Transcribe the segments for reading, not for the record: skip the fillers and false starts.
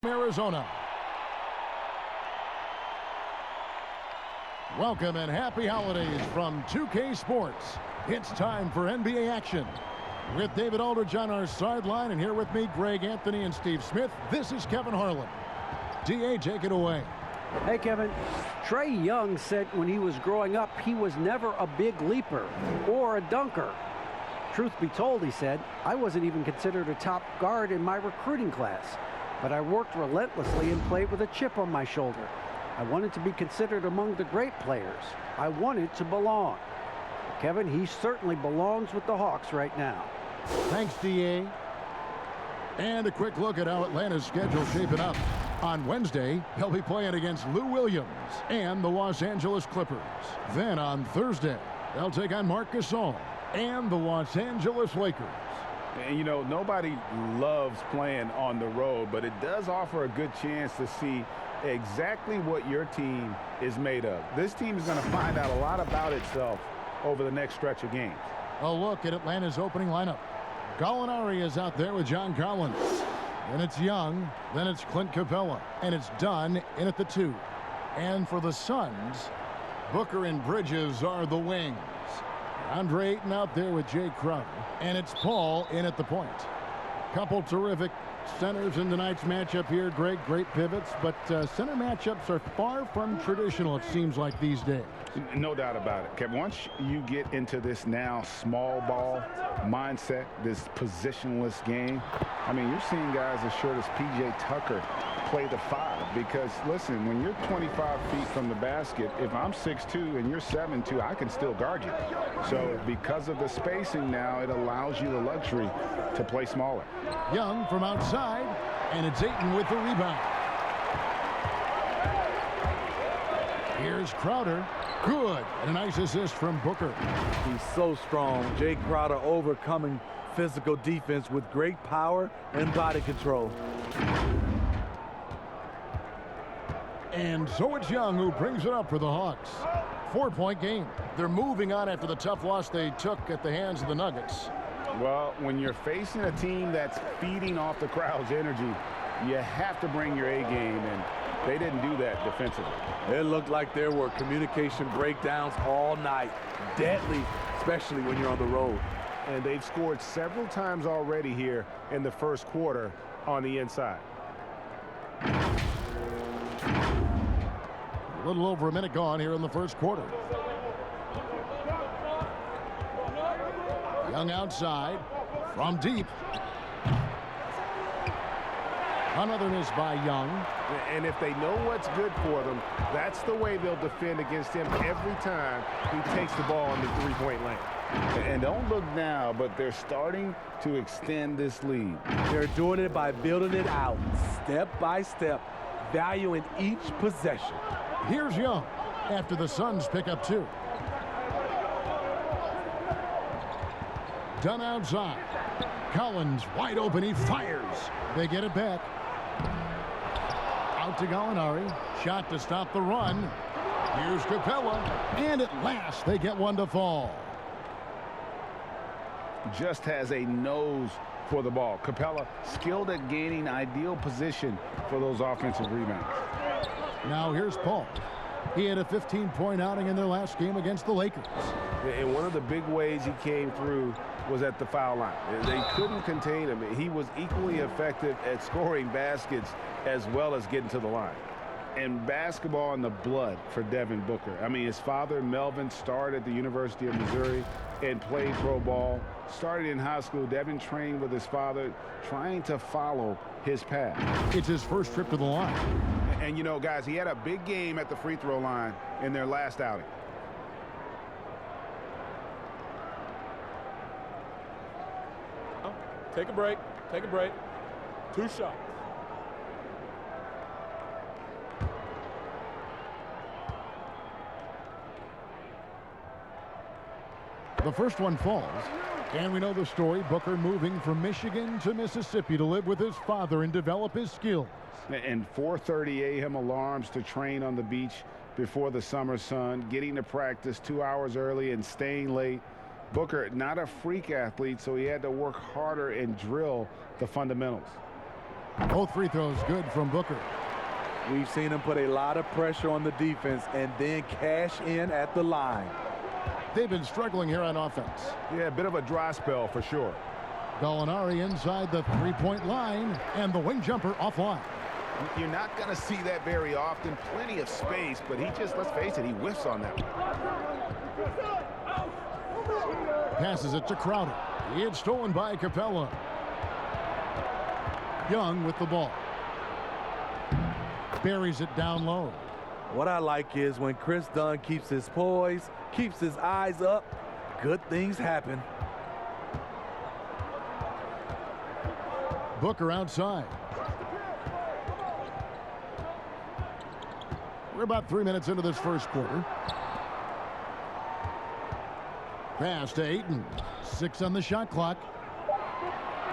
Arizona. Welcome and happy holidays from 2K Sports. It's time for NBA action. With David Aldridge on our sideline, and here with me, Greg Anthony and Steve Smith, this is Kevin Harlan. DA, take it away. Hey, Kevin. Trae Young said when he was growing up, he was never a big leaper or a dunker. Truth be told, he said, I wasn't even considered a top guard in my recruiting class. But I worked relentlessly and played with a chip on my shoulder. I wanted to be considered among the great players. I wanted to belong. Kevin, he certainly belongs with the Hawks right now. Thanks, DA. And a quick look at how Atlanta's schedule shaping up. On Wednesday, he'll be playing against Lou Williams and the Los Angeles Clippers. Then on Thursday, they'll take on Marc Gasol and the Los Angeles Lakers. And, you know, nobody loves playing on the road, but it does offer a good chance to see exactly what your team is made of. This team is going to find out a lot about itself over the next stretch of games. A look at Atlanta's opening lineup. Gallinari is out there with John Collins. Then it's Young. Then it's Clint Capella. And it's Dunn in at the 2. And for the Suns, Booker and Bridges are the wings. Andre Ayton out there with Jay Crowder. And it's Paul in at the point. Couple terrific centers in tonight's matchup here, Greg. Great pivots, but center matchups are far from traditional, it seems like, these days. No doubt about it, Kevin. Once you get into this now small ball mindset, this positionless game, I mean, you're seeing guys as short as P.J. Tucker play the 5, because listen, when you're 25 feet from the basket, if I'm 6'2" and you're 7'2", I can still guard you. So because of the spacing now, it allows you the luxury to play smaller. Young from outside, and it's Ayton with the rebound. Here's Crowder. Good. And a nice assist from Booker. He's so strong. Jay Crowder overcoming physical defense with great power and body control. And so it's Young who brings it up for the Hawks. 4-point game. They're moving on after the tough loss they took at the hands of the Nuggets. Well, when you're facing a team that's feeding off the crowd's energy, you have to bring your A game, and they didn't do that defensively. It looked like there were communication breakdowns all night. Deadly, especially when you're on the road. And they've scored several times already here in the first quarter on the inside. A little over a minute gone here in the first quarter. Young outside from deep. Another miss by Young. And if they know what's good for them, that's the way they'll defend against him every time he takes the ball in the three-point lane. And don't look now, but they're starting to extend this lead. They're doing it by building it out, step by step, valuing each possession. Here's Young after the Suns pick up 2. Dunn outside. Collins wide open. He fires. They get it back. Out to Gallinari. Shot to stop the run. Here's Capella. And at last, they get one to fall. Just has a nose for the ball. Capella skilled at gaining ideal position for those offensive rebounds. Now here's Paul. He had a 15-point outing in their last game against the Lakers. And one of the big ways he came through was at the foul line. They couldn't contain him. He was equally effective at scoring baskets as well as getting to the line. And basketball in the blood for Devin Booker. I mean, his father, Melvin, started at the University of Missouri and played pro ball. Started in high school. Devin trained with his father, trying to follow his path. It's his first trip to the line. And, you know, guys, he had a big game at the free throw line in their last outing. Take a break. Take a break. 2 shots. The first one falls. And we know the story. Booker moving from Michigan to Mississippi to live with his father and develop his skills. And 4:30 a.m. alarms to train on the beach before the summer sun, getting to practice 2 hours early and staying late. Booker, not a freak athlete, so he had to work harder and drill the fundamentals. Both free throws good from Booker. We've seen him put a lot of pressure on the defense and then cash in at the line. They've been struggling here on offense. Yeah, a bit of a dry spell for sure. Gallinari inside the three-point line, and the wing jumper offline. You're not going to see that very often. Plenty of space, but he just, let's face it, he whiffs on that one. Passes it to Crowder. It's stolen by Capella. Young with the ball. Buries it down low. What I like is when Chris Dunn keeps his poise, keeps his eyes up, good things happen. Booker outside. We're about 3 minutes into this first quarter. Pass to Ayton. 6 on the shot clock.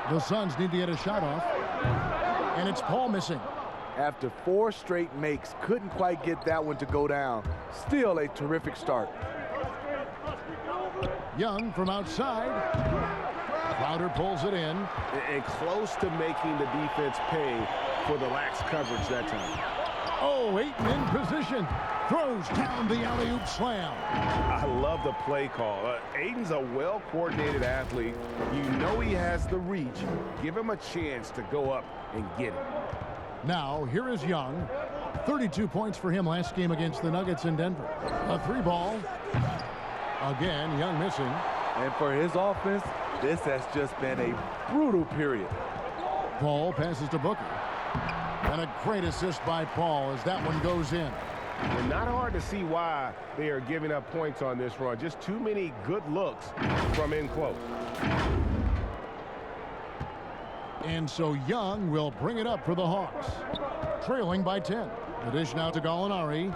The Suns need to get a shot off. And it's Paul missing. After 4 straight makes, couldn't quite get that one to go down. Still a terrific start. Young from outside. Crowder pulls it in. And close to making the defense pay for the lax coverage that time. Oh, Ayton in position. Throws down the alley-oop slam. I love the play call. Ayton's a well-coordinated athlete. You know he has the reach. Give him a chance to go up and get it. Now, here is Young. 32 points for him last game against the Nuggets in Denver. A 3-ball. Again, Young missing. And for his offense, this has just been a brutal period. Paul passes to Booker. And a great assist by Paul as that one goes in. And not hard to see why they are giving up points on this run. Just too many good looks from in close. And so Young will bring it up for the Hawks. Trailing by 10. The dish now to Gallinari.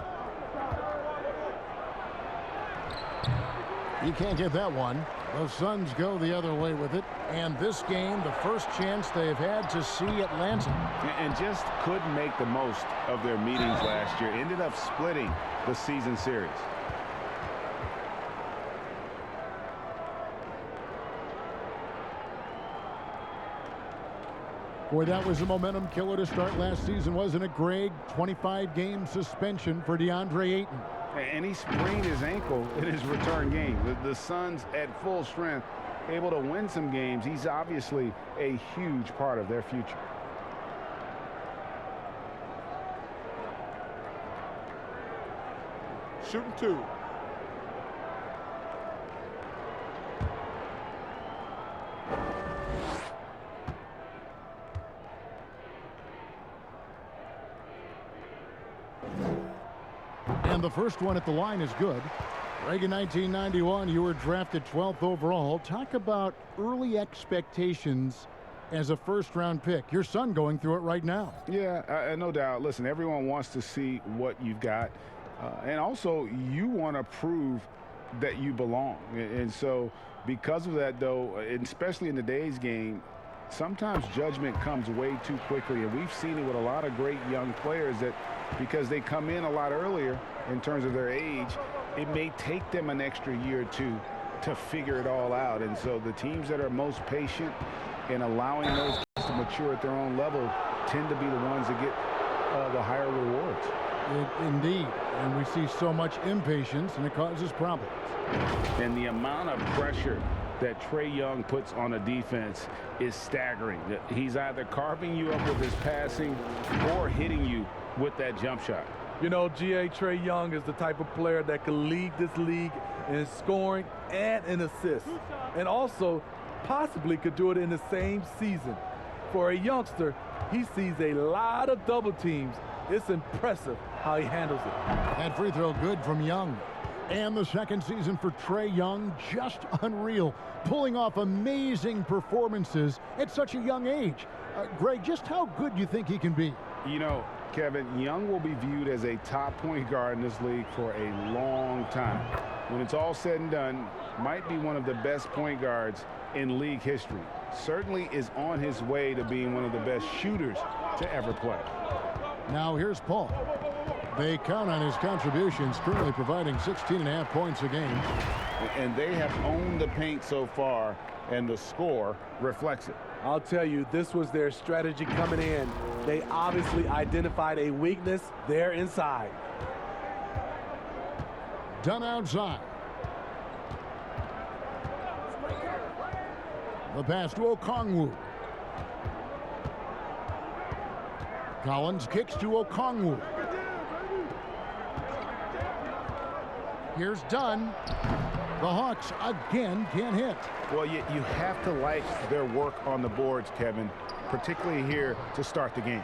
He can't get that one. The Suns go the other way with it. And this game, the first chance they've had to see Atlanta. And just couldn't make the most of their meetings last year. Ended up splitting the season series. Boy, that was a momentum killer to start last season, wasn't it, Greg? 25-game suspension for DeAndre Ayton. And he sprained his ankle in his return game. The Suns at full strength, able to win some games. He's obviously a huge part of their future. Shooting 2. And the first one at the line is good. Greg, in 1991, you were drafted 12th overall. Talk about early expectations as a first-round pick. Your son going through it right now. Yeah, no doubt. Listen, everyone wants to see what you've got. And also, you want to prove that you belong. And so, because of that, though, and especially in today's game, sometimes judgment comes way too quickly. And we've seen it with a lot of great young players that because they come in a lot earlier in terms of their age, it may take them an extra year or two to figure it all out. And so the teams that are most patient in allowing those kids to mature at their own level tend to be the ones that get the higher rewards. Indeed. And we see so much impatience, and it causes problems. And the amount of pressure that Trae Young puts on a defense is staggering. He's either carving you up with his passing or hitting you with that jump shot. You know, Trae Young is the type of player that could lead this league in scoring and in assists. And also possibly could do it in the same season. For a youngster, he sees a lot of double teams. It's impressive how he handles it. That free throw good from Young. And the second season for Trae Young, just unreal. Pulling off amazing performances at such a young age. Greg, just how good do you think he can be? You know, Kevin, Young will be viewed as a top point guard in this league for a long time. When it's all said and done, might be one of the best point guards in league history. Certainly is on his way to being one of the best shooters to ever play. Now here's Paul. They count on his contributions, currently providing 16.5 points a game. And they have owned the paint so far, and the score reflects it. I'll tell you, this was their strategy coming in. They obviously identified a weakness there inside. Done outside. The pass to Okongwu. Collins kicks to Okongwu. Here's Dunn. The Hawks again can't hit. Well, you have to like their work on the boards, Kevin, particularly here to start the game.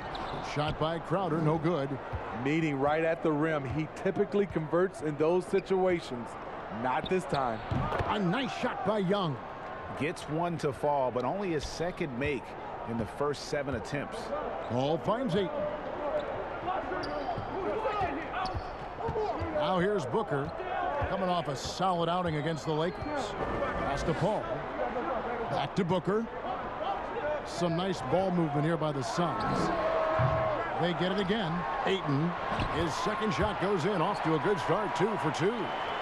Shot by Crowder, no good. Meeting right at the rim. He typically converts in those situations. Not this time. A nice shot by Young. Gets one to fall, but only his second make in the first 7 attempts. Ball finds Ayton. Now here's Booker, coming off a solid outing against the Lakers. Pass to Paul. Back to Booker. Some nice ball movement here by the Suns. They get it again. Ayton, his second shot goes in, off to a good start, 2 for 2.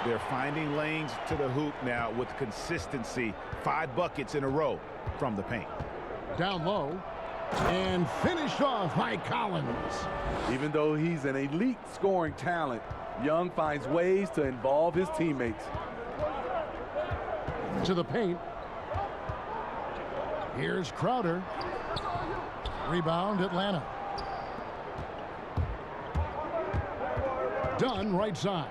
They're finding lanes to the hoop now with consistency. 5 buckets in a row from the paint. Down low and finished off by Collins. Even though he's an elite scoring talent, Young finds ways to involve his teammates. To the paint. Here's Crowder. Rebound Atlanta. Dunn right side.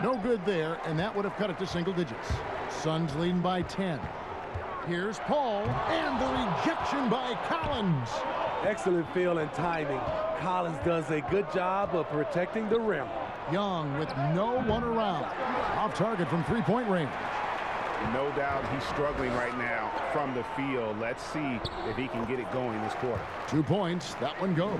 No good there, and that would have cut it to single digits. Suns leading by 10. Here's Paul, and the rejection by Collins. Excellent feel and timing. Collins does a good job of protecting the rim. Young with no one around. Off target from three-point range. No doubt he's struggling right now from the field. Let's see if he can get it going this quarter. 2 points. That one goes.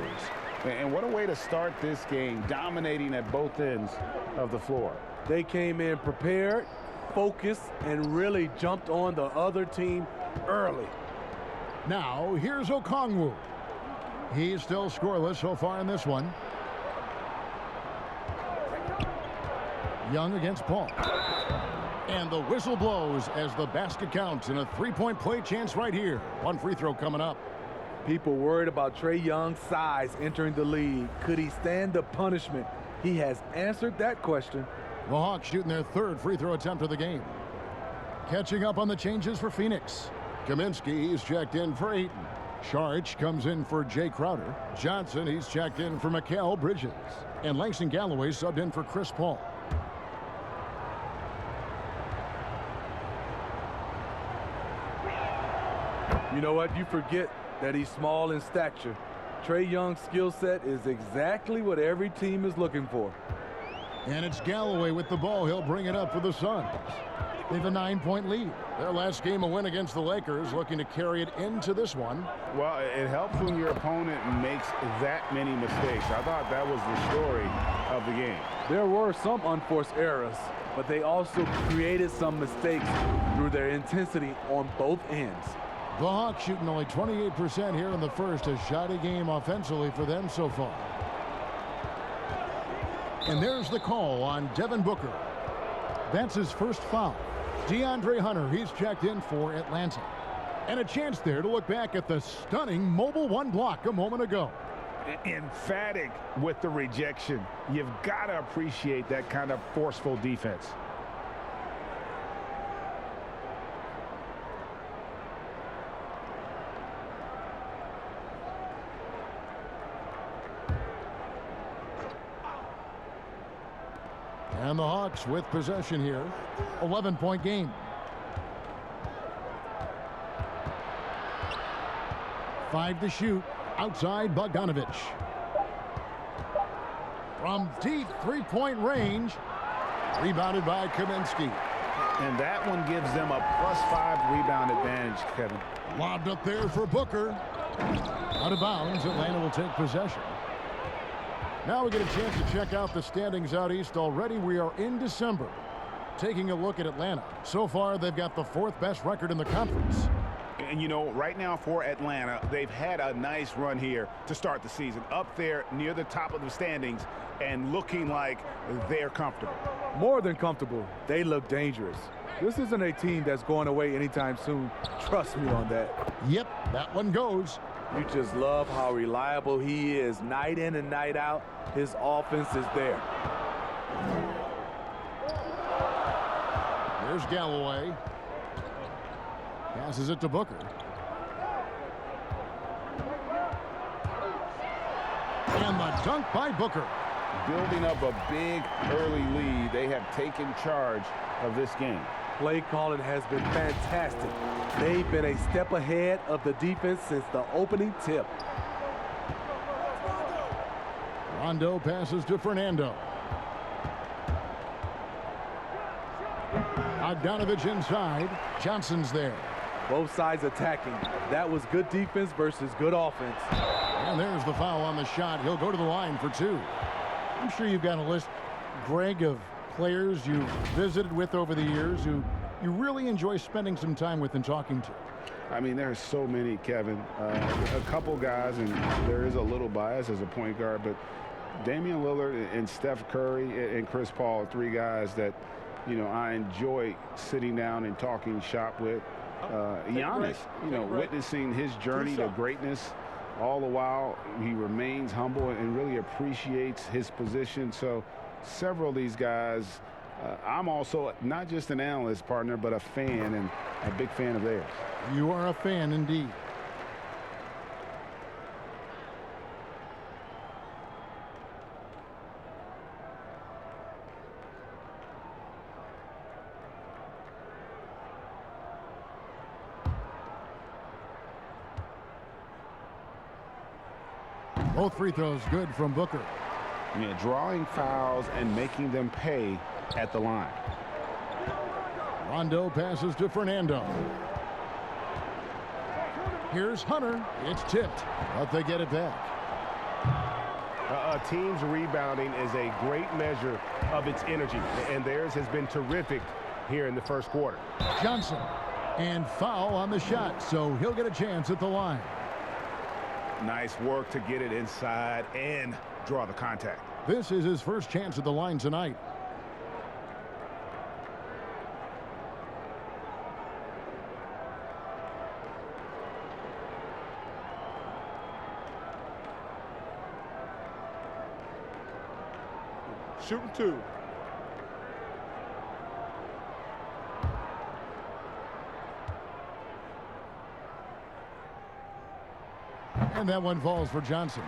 And what a way to start this game, dominating at both ends of the floor. They came in prepared, focused, and really jumped on the other team early. Now, here's Okongwu. He's still scoreless so far in this one. Young against Paul. And the whistle blows as the basket counts, and a three-point play chance right here. One free throw coming up. People worried about Trae Young's size entering the league. Could he stand the punishment? He has answered that question. The Hawks shooting their 3rd free throw attempt of the game. Catching up on the changes for Phoenix. Kaminsky, he's checked in for Ayton. Saric comes in for Jay Crowder. Johnson, he's checked in for Mikal Bridges. And Langston Galloway subbed in for Chris Paul. You know what? You forget that he's small in stature. Trae Young's skill set is exactly what every team is looking for. And it's Galloway with the ball. He'll bring it up for the Suns. They have a 9-point lead. Their last game a win against the Lakers, looking to carry it into this one. Well, it helps when your opponent makes that many mistakes. I thought that was the story of the game. There were some unforced errors, but they also created some mistakes through their intensity on both ends. The Hawks shooting only 28% here in the first. A shoddy game offensively for them so far. And there's the call on Devin Booker. That's his first foul. DeAndre Hunter, he's checked in for Atlanta. And a chance there to look back at the stunning mobile 1 block a moment ago. Emphatic with the rejection. You've got to appreciate that kind of forceful defense. And the Hawks with possession here. 11-point game. Five to shoot. Outside Bogdanovich. From deep three-point range. Rebounded by Kaminsky. And that one gives them a +5 rebound advantage, Kevin. Lobbed up there for Booker. Out of bounds. Atlanta will take possession. Now we get a chance to check out the standings out east. Already we are in December. Taking a look at Atlanta. So far they've got the 4th best record in the conference. And, you know, right now for Atlanta, they've had a nice run here to start the season. Up there near the top of the standings and looking like they're comfortable. More than comfortable. They look dangerous. This isn't a team that's going away anytime soon. Trust me on that. Yep, that one goes. You just love how reliable he is. Night in and night out, his offense is there. There's Galloway. Passes it to Booker. And the dunk by Booker. Building up a big early lead, they have taken charge of this game. Play calling has been fantastic. They've been a step ahead of the defense since the opening tip. Rondo passes to Fernando. Bogdanovich inside. Johnson's there. Both sides attacking. That was good defense versus good offense. And there's the foul on the shot. He'll go to the line for two. I'm sure you've got a list, Greg, of players you've visited with over the years who you really enjoy spending some time with and talking to. I mean, there's so many, Kevin. A couple guys, and there is a little bias as a point guard, but Damian Lillard and Steph Curry and Chris Paul are three guys that, you know, I enjoy sitting down and talking shop with. Giannis, you know, witnessing his journey to greatness. All the while, he remains humble and really appreciates his position. So several of these guys, I'm also not just an analyst, partner, but a fan, and a big fan of theirs. You are a fan indeed. Both free throws good from Booker. Yeah, drawing fouls and making them pay at the line. Rondo passes to Fernando. Here's Hunter. It's tipped, but they get it back. A team's rebounding is a great measure of its energy, and theirs has been terrific here in the first quarter. Johnson, and foul on the shot, so he'll get a chance at the line. Nice work to get it inside and draw the contact. This is his first chance at the line tonight. Shooting two. And that one falls for Johnson.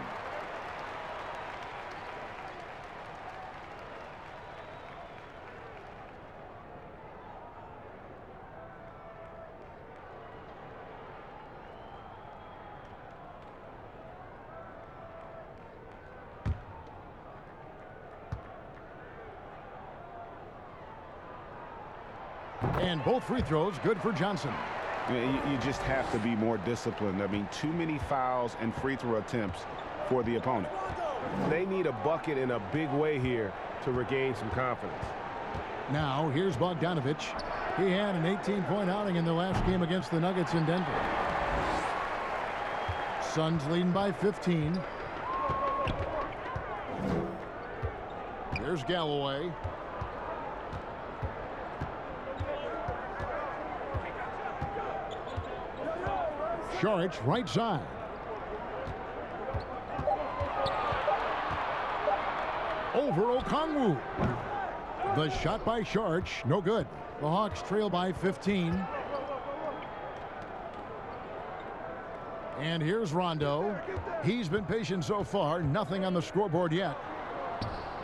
And both free throws good for Johnson. You just have to be more disciplined. I mean, too many fouls and free throw attempts for the opponent. They need a bucket in a big way here to regain some confidence. Now, here's Bogdanovich. He had an 18-point outing in the last game against the Nuggets in Denver. Suns leading by 15. Here's Galloway. Saric, right side. Over Okongwu. The shot by Saric, no good. The Hawks trail by 15. And here's Rondo. He's been patient so far. Nothing on the scoreboard yet.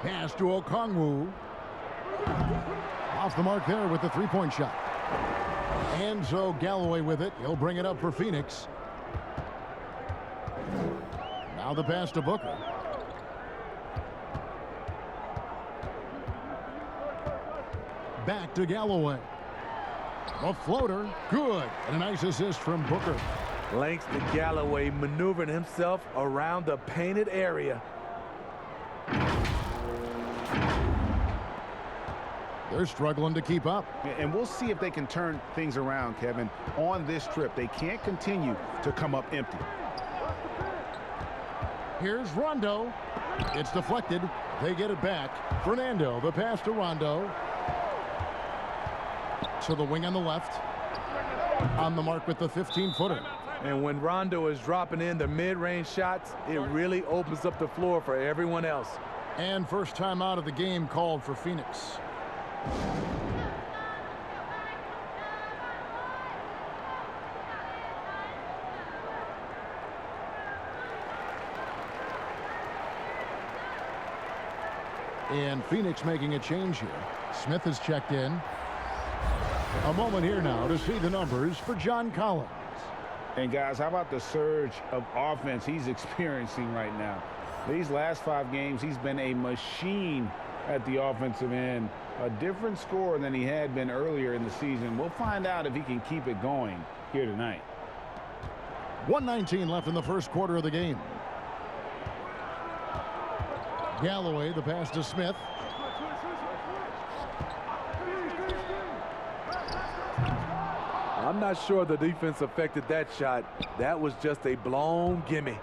Pass to Okongwu. Off the mark there with the three-point shot. And so Galloway with it. He'll bring it up for Phoenix. Now the pass to Booker. Back to Galloway. A floater. Good. And a nice assist from Booker. Lengths to Galloway, maneuvering himself around the painted area. They're struggling to keep up. And we'll see if they can turn things around, Kevin, on this trip. They can't continue to come up empty. Here's Rondo. It's deflected. They get it back. Fernando, the pass to Rondo. To the wing on the left. On the mark with the 15-footer. And when Rondo is dropping in the mid-range shots, it really opens up the floor for everyone else. And first time out of the game called for Phoenix. And Phoenix making a change here. Smith has checked in. A moment here now to see the numbers for John Collins. And guys, how about the surge of offense he's experiencing right now? These last 5 games, he's been a machine at the offensive end. A different score than he had been earlier in the season. We'll find out if he can keep it going here tonight. 1:19 left in the first quarter of the game. Galloway, the pass to Smith. I'm not sure the defense affected that shot. That was just a blown gimme.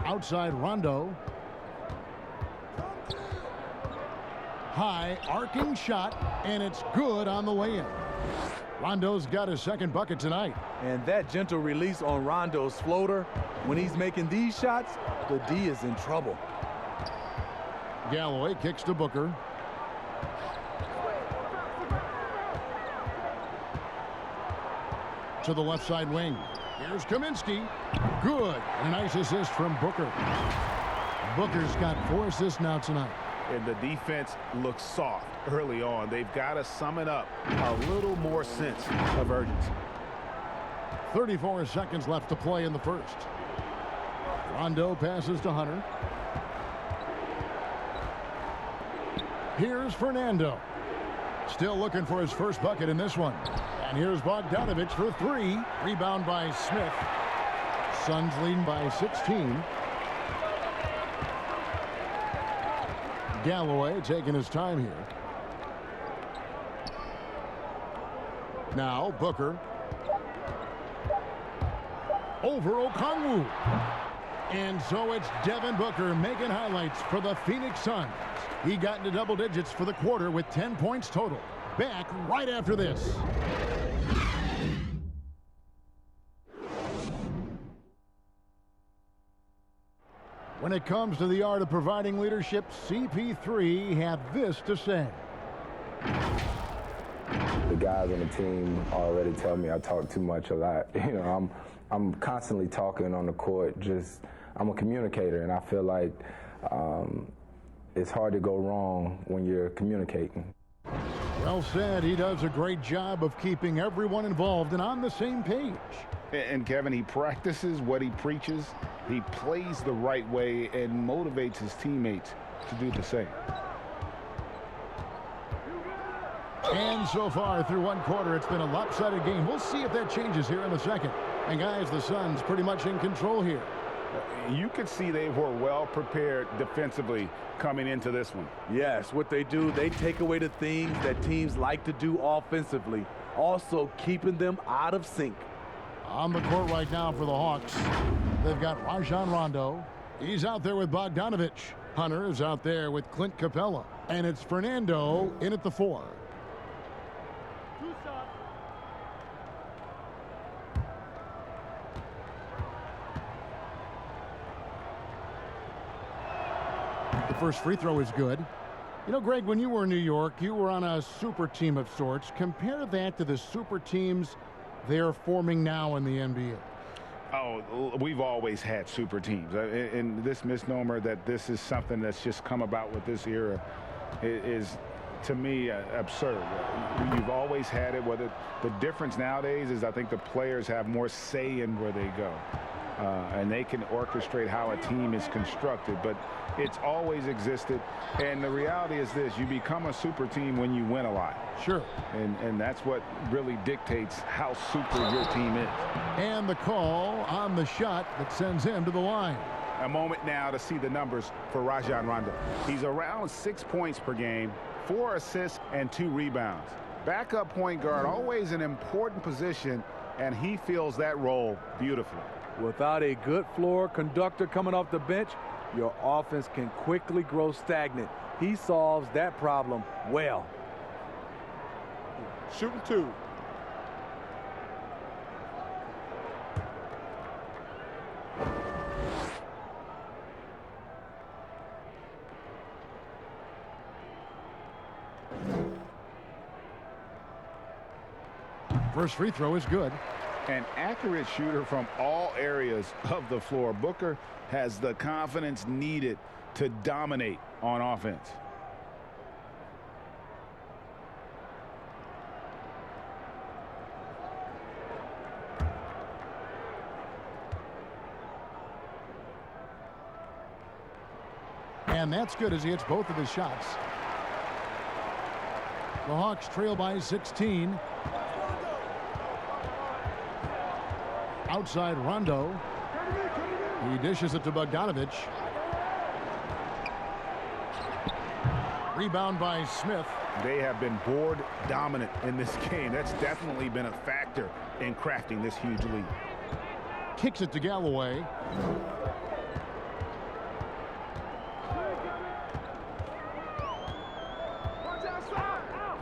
Outside Rondo. High arcing shot, and it's good on the way in. Rondo's got his second bucket tonight. And that gentle release on Rondo's floater, when he's making these shots, the D is in trouble. Galloway kicks to Booker. To the left side wing. Here's Kaminsky. Good. A nice assist from Booker. Booker's got 4 assists now tonight. And the defense looks soft early on. They've got to sum it up a little more sense of urgency. 34 seconds left to play in the first. Rondo passes to Hunter. Here's Fernando. Still looking for his first bucket in this one. And here's Bogdanovich for 3. Rebound by Smith. Suns leading by 16. Galloway taking his time here. Now Booker. Over Okongwu. And so it's Devin Booker making highlights for the Phoenix Suns. He got into double digits for the quarter with 10 points total. Back right after this. When it comes to the art of providing leadership, CP3 had this to say. The guys on the team already tell me I talk too much a lot. You know, I'm constantly talking on the court. I'm a communicator, and I feel like it's hard to go wrong when you're communicating. Well said. He does a great job of keeping everyone involved and on the same page. And Kevin, he practices what he preaches. He plays the right way and motivates his teammates to do the same. And so far through one quarter, it's been a lopsided game. We'll see if that changes here in the second. And guys, the Suns pretty much in control here. You could see they were well prepared defensively coming into this one. Yes, what they do, they take away the things that teams like to do offensively, also keeping them out of sync. On the court right now for the Hawks, they've got Rajon Rondo. He's out there with Bogdanovich. Hunter is out there with Clint Capella. And it's Fernando in at the 4. The first free throw is good. You know, Greg, when you were in New York, you were on a super team of sorts. Compare that to the super teams they're forming now in the NBA. Oh, we've always had super teams. And this misnomer that this is something that's just come about with this era is, to me, absurd. You've always had it. Whether the difference nowadays is I think the players have more say in where they go. And they can orchestrate how a team is constructed. But it's always existed. And the reality is this. You become a super team when you win a lot. Sure. And that's what really dictates how super your team is. And the call on the shot that sends him to the line. A moment now to see the numbers for Rajon Rondo. He's around 6 points per game, 4 assists, and 2 rebounds. Backup point guard, always an important position, and he fills that role beautifully. Without a good floor conductor coming off the bench, your offense can quickly grow stagnant. He solves that problem well. Shooting 2. First free throw is good. An accurate shooter from all areas of the floor. Booker has the confidence needed to dominate on offense. And that's good as he hits both of his shots. The Hawks trail by 16. Outside Rondo. He dishes it to Bogdanovich. Rebound by Smith. They have been board dominant in this game. That's definitely been a factor in crafting this huge lead. Kicks it to Galloway.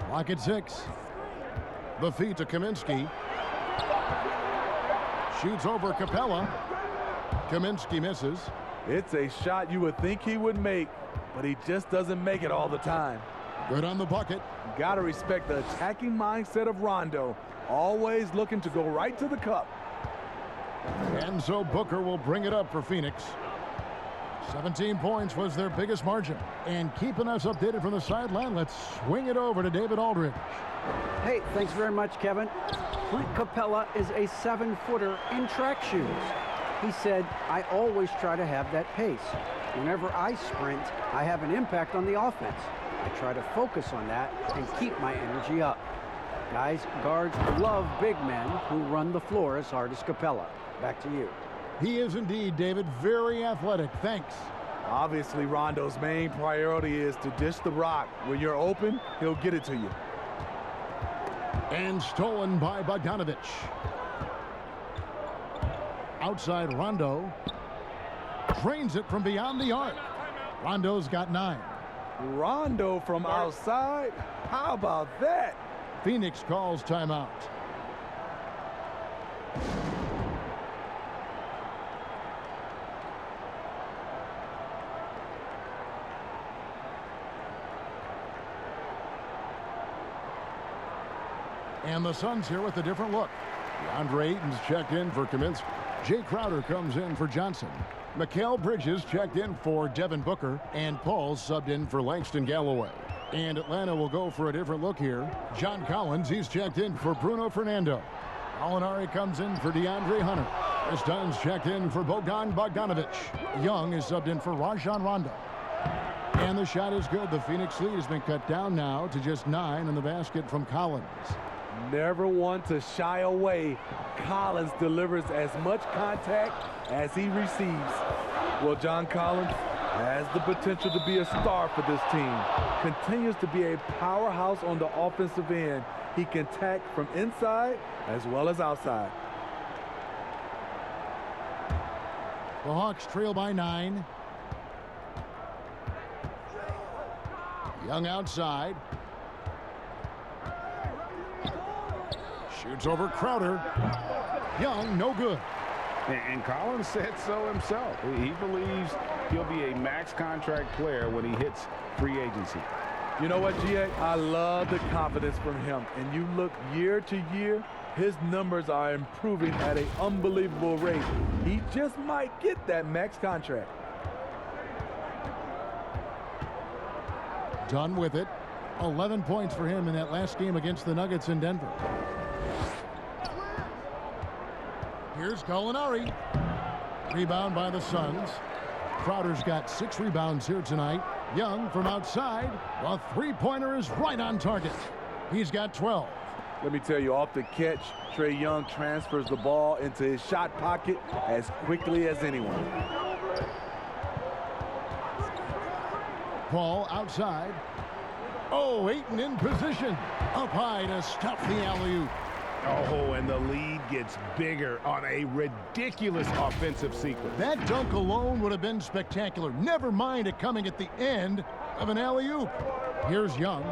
Clock at 6. The feed to Kaminsky. Shoots over Capella. Kaminsky misses. It's a shot you would think he would make, but he just doesn't make it all the time. Good on the bucket. Got to respect the attacking mindset of Rondo, always looking to go right to the cup. And so Booker will bring it up for Phoenix. 17 points was their biggest margin. And keeping us updated from the sideline, let's swing it over to David Aldridge. Hey, thanks very much, Kevin. Clint Capella is a 7-footer in track shoes. He said, I always try to have that pace. Whenever I sprint, I have an impact on the offense. I try to focus on that and keep my energy up. Guys, guards love big men who run the floor as hard as Capella. Back to you. He is indeed, David, very athletic. Thanks. Obviously, Rondo's main priority is to dish the rock. When you're open, he'll get it to you. And stolen by Bogdanovich. Outside Rondo. Drains it from beyond the arc. Rondo's got 9. Rondo from outside? How about that? Phoenix calls timeout. And the Suns here with a different look. DeAndre Ayton's checked in for Kaminsky. Jay Crowder comes in for Johnson. Mikal Bridges checked in for Devin Booker. And Paul subbed in for Langston Galloway. And Atlanta will go for a different look here. John Collins, he's checked in for Bruno Fernando. Gallinari comes in for DeAndre Hunter. Chris Dunn's checked in for Bogan Bogdanovich. Young is subbed in for Rajon Rondo. And the shot is good. The Phoenix lead has been cut down now to just 9 in the basket from Collins. Never one to shy away. Collins delivers as much contact as he receives. Well, John Collins has the potential to be a star for this team. Continues to be a powerhouse on the offensive end. He can attack from inside as well as outside. The Hawks trail by 9. Young outside. Shoots over Crowder. Young, no good. And Collins said so himself. He believes he'll be a max contract player when he hits free agency. You know what, GA? I love the confidence from him. And you look year to year, his numbers are improving at an unbelievable rate. He just might get that max contract. Done with it. 11 points for him in that last game against the Nuggets in Denver. Here's Gallinari. Rebound by the Suns. Crowder's got 6 rebounds here tonight. Young from outside. The three-pointer is right on target. He's got 12. Let me tell you, off the catch, Trae Young transfers the ball into his shot pocket as quickly as anyone. Paul outside. Oh, Ayton in position. Up high to stop the alley-oop. Oh, and the lead gets bigger on a ridiculous offensive sequence. That dunk alone would have been spectacular. Never mind it coming at the end of an alley-oop. Here's Young,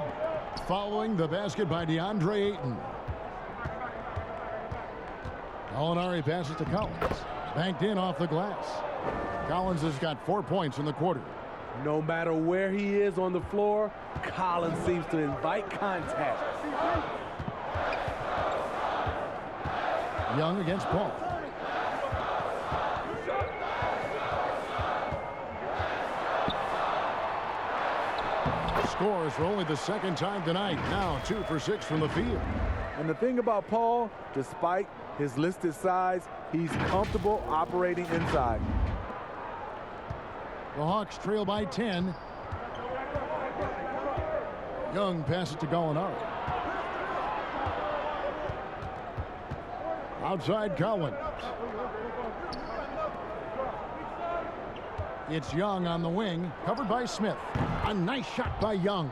following the basket by DeAndre Ayton. Gallinari passes to Collins. Banked in off the glass. Collins has got 4 points in the quarter. No matter where he is on the floor, Collins seems to invite contact. Young against Paul. Scores for only the second time tonight. Now 2 for 6 from the field. And the thing about Paul, despite his listed size, he's comfortable operating inside. The Hawks trail by 10. Young passes to Gallinari. Outside Collins. It's Young on the wing, covered by Smith. A nice shot by Young.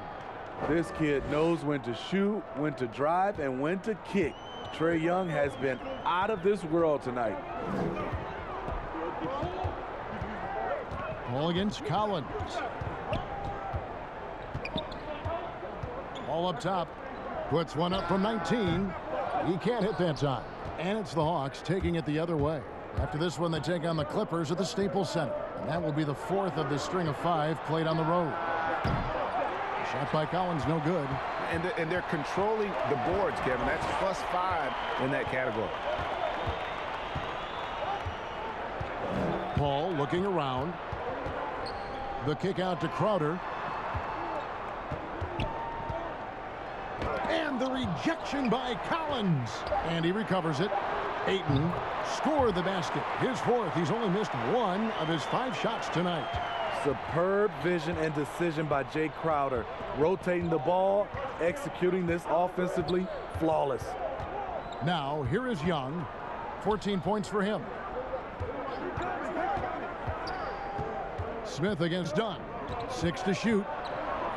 This kid knows when to shoot, when to drive, and when to kick. Trae Young has been out of this world tonight. Ball against Collins. All up top. Puts one up from 19. He can't hit that time. And it's the Hawks taking it the other way. After this one, they take on the Clippers at the Staples Center. And that will be the 4th of the string of 5 played on the road. Shot by Collins, no good. And they're controlling the boards, Kevin. That's +5 in that category. Paul looking around. The kick out to Crowder. And the rejection by Collins. And he recovers it. Ayton scored the basket. His 4th. He's only missed 1 of his 5 shots tonight. Superb vision and decision by Jay Crowder. Rotating the ball, executing this offensively, flawless. Now, here is Young. 14 points for him. Smith against Dunn. 6 to shoot.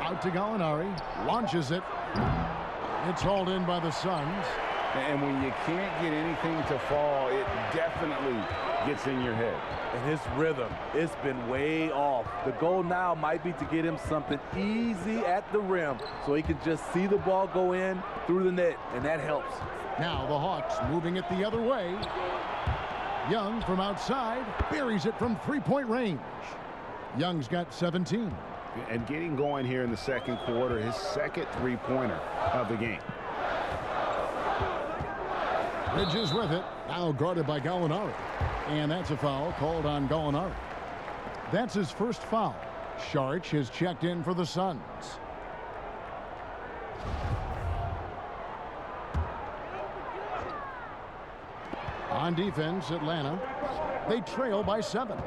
Out to Gallinari. Launches it. It's hauled in by the Suns. And when you can't get anything to fall, it definitely gets in your head. And his rhythm, it's been way off. The goal now might be to get him something easy at the rim so he can just see the ball go in through the net, and that helps. Now the Hawks moving it the other way. Young from outside buries it from 3-point range. Young's got 17. And getting going here in the second quarter, his second 3-pointer of the game. Bridges with it. Now guarded by Gallinari. And that's a foul called on Gallinari. That's his first foul. Saric has checked in for the Suns. On defense, Atlanta. They trail by 7.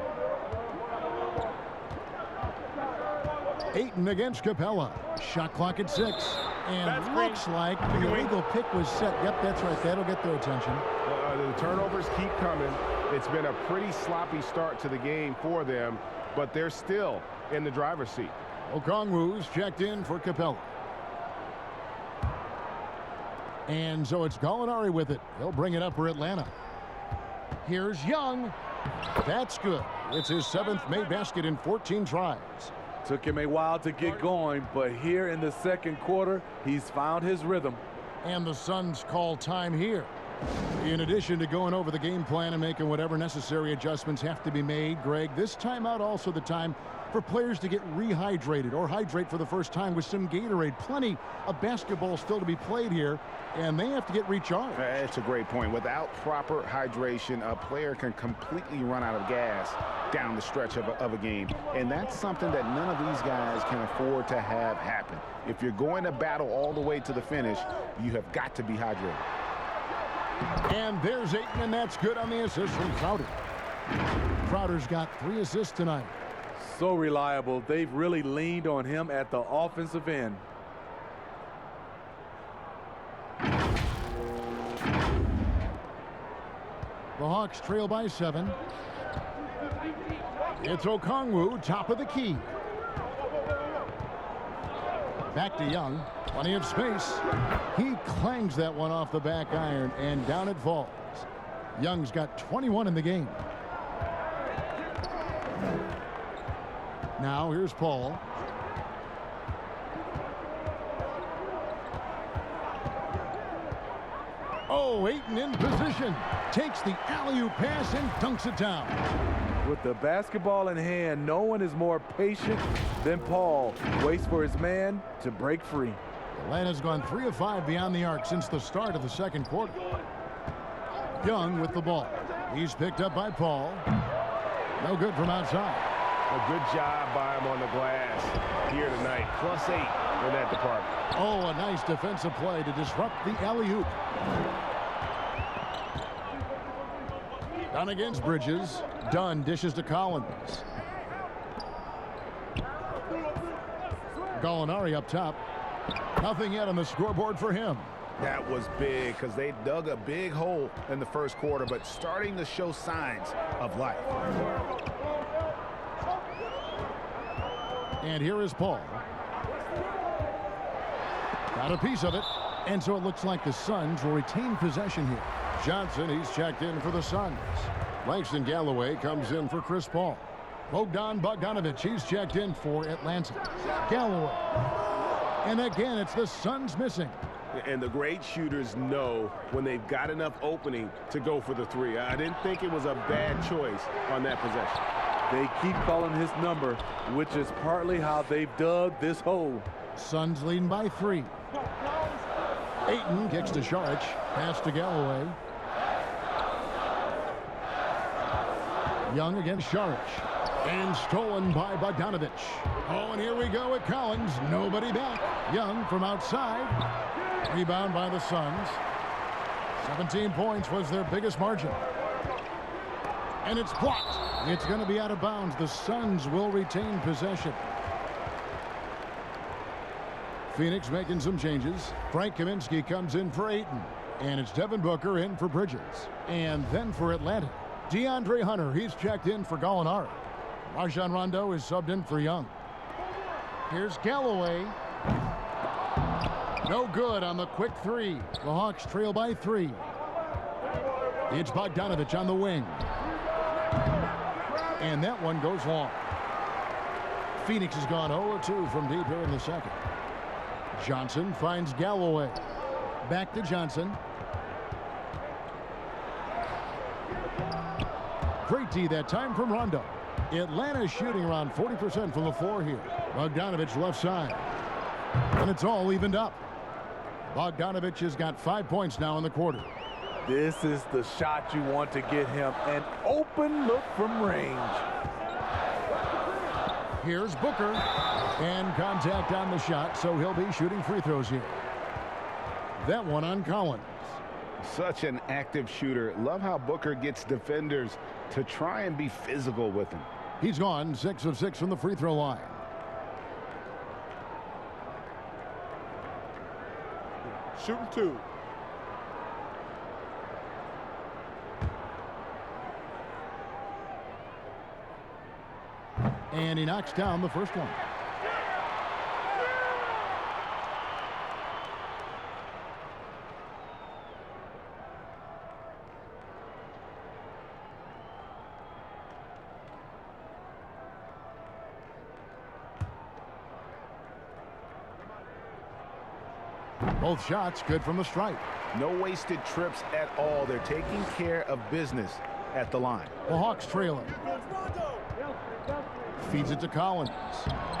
Ayton against Capella. Shot clock at 6. And looks like the illegal pick was set. Yep, that's right. That'll get their attention. The turnovers keep coming. It's been a pretty sloppy start to the game for them, but they're still in the driver's seat. Okongwu's checked in for Capella. And so it's Gallinari with it. He'll bring it up for Atlanta. Here's Young. That's good. It's his 7th made basket in 14 tries. Took him a while to get going, but here in the second quarter, he's found his rhythm. And the Suns call time here. In addition to going over the game plan and making whatever necessary adjustments have to be made, Greg, this timeout also the time for players to get rehydrated or hydrate for the first time with some Gatorade. Plenty of basketball still to be played here, and they have to get recharged. That's a great point. Without proper hydration, a player can completely run out of gas down the stretch of a game, and that's something that none of these guys can afford to have happen. If you're going to battle all the way to the finish, you have got to be hydrated. And there's Ayton, and that's good on the assist from Crowder. Crowder's got 3 assists tonight. So reliable. They've really leaned on him at the offensive end. The Hawks trail by 7. It's Okongwu, top of the key. Back to Young. Plenty of space. He clangs that one off the back iron, and down it falls. Young's got 21 in the game. Now here's Paul. Oh, Ayton in position. Takes the alley-oop pass and dunks it down. With the basketball in hand, no one is more patient than Paul. Waits for his man to break free. Atlanta's gone 3 of 5 beyond the arc since the start of the second quarter. Young with the ball. He's picked up by Paul. No good from outside. A good job by him on the glass here tonight. +8 in that department. Oh, a nice defensive play to disrupt the alley-oop. Done against Bridges. Dunn dishes to Collins. Gallinari up top. Nothing yet on the scoreboard for him. That was big because they dug a big hole in the first quarter, but starting to show signs of life. And here is Paul. Got a piece of it. And so it looks like the Suns will retain possession here. Johnson, he's checked in for the Suns. Langston Galloway comes in for Chris Paul. Bogdan Bogdanovic, he's checked in for Atlanta. Galloway. And again, it's the Suns missing. And the great shooters know when they've got enough opening to go for the three. I didn't think it was a bad choice on that possession. They keep calling his number, which is partly how they've dug this hole. Suns leading by 3. Ayton kicks to Saric. Pass to Galloway. Young against Saric. And stolen by Bogdanovic. Oh, and here we go with Collins. Nobody back. Young from outside. Rebound by the Suns. 17 points was their biggest margin. And it's blocked. It's going to be out of bounds. The Suns will retain possession. Phoenix making some changes. Frank Kaminsky comes in for Ayton. And it's Devin Booker in for Bridges. And then for Atlanta, DeAndre Hunter. He's checked in for Gallinari. Rajon Rondo is subbed in for Young. Here's Galloway. No good on the quick 3. The Hawks trail by 3. It's Bogdanovic on the wing. And that one goes long. Phoenix has gone 0-2 from deep here in the second. Johnson finds Galloway. Back to Johnson. Great D that time from Rondo. Atlanta shooting around 40% from the floor here. Bogdanovic left side. And it's all evened up. Bogdanovic has got 5 points now in the quarter. This is the shot you want to get him. An open look from range. Here's Booker. And contact on the shot, so he'll be shooting free throws here. That one on Collins. Such an active shooter. Love how Booker gets defenders to try and be physical with him. He's gone 6 of 6 from the free throw line. Shooting 2. And he knocks down the first one. Both shots good from the stripe. No wasted trips at all. They're taking care of business at the line. The Hawks trailing. Feeds it to Collins.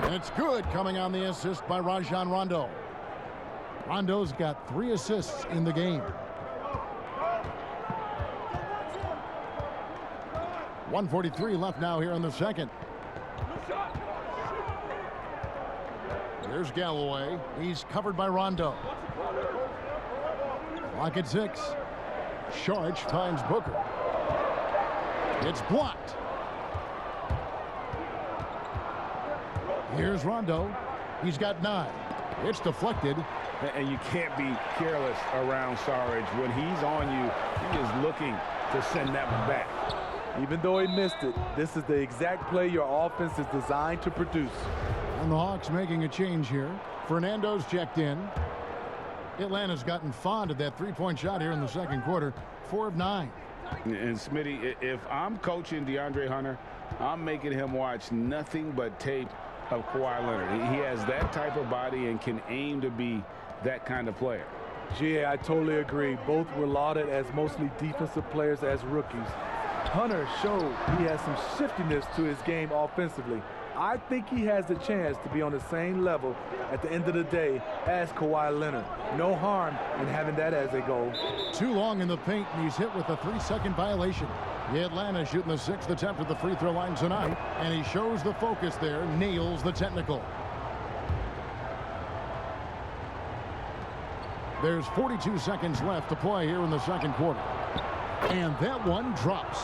And it's good, coming on the assist by Rajon Rondo. Rondo's got 3 assists in the game. 1:43 left now here in the second. Here's Galloway. He's covered by Rondo. Clock at 6. Saric finds Booker. It's blocked. Here's Rondo. He's got 9. It's deflected. And you can't be careless around Saric. When he's on you, he is looking to send that one back. Even though he missed it, this is the exact play your offense is designed to produce. And the Hawks making a change here. Fernando's checked in. Atlanta's gotten fond of that three-point shot here in the second quarter. 4 of 9. And Smitty, if I'm coaching DeAndre Hunter, I'm making him watch nothing but tape of Kawhi Leonard. He has that type of body and can aim to be that kind of player. GA, I totally agree. Both were lauded as mostly defensive players as rookies. Hunter showed he has some shiftiness to his game offensively. I think he has the chance to be on the same level at the end of the day as Kawhi Leonard. No harm in having that as a goal. Too long in the paint, and he's hit with a 3-second violation. Atlanta shooting the 6th attempt at the free throw line tonight, and he shows the focus there, nails the technical. There's 42 seconds left to play here in the second quarter. And that one drops.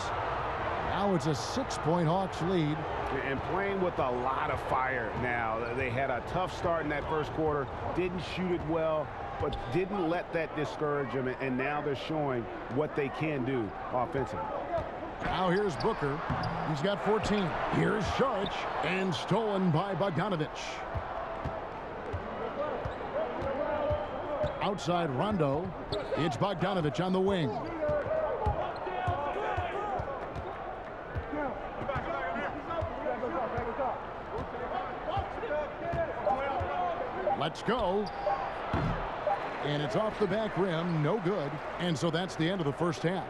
Now it's a 6-point Hawks lead. And playing with a lot of fire now. They had a tough start in that first quarter. Didn't shoot it well, but didn't let that discourage them. And now they're showing what they can do offensively. Now here's Booker. He's got 14. Here's Saric, and stolen by Bogdanovic. Outside Rondo. It's Bogdanovic on the wing. Let's go. And it's off the back rim. No good. And so that's the end of the first half.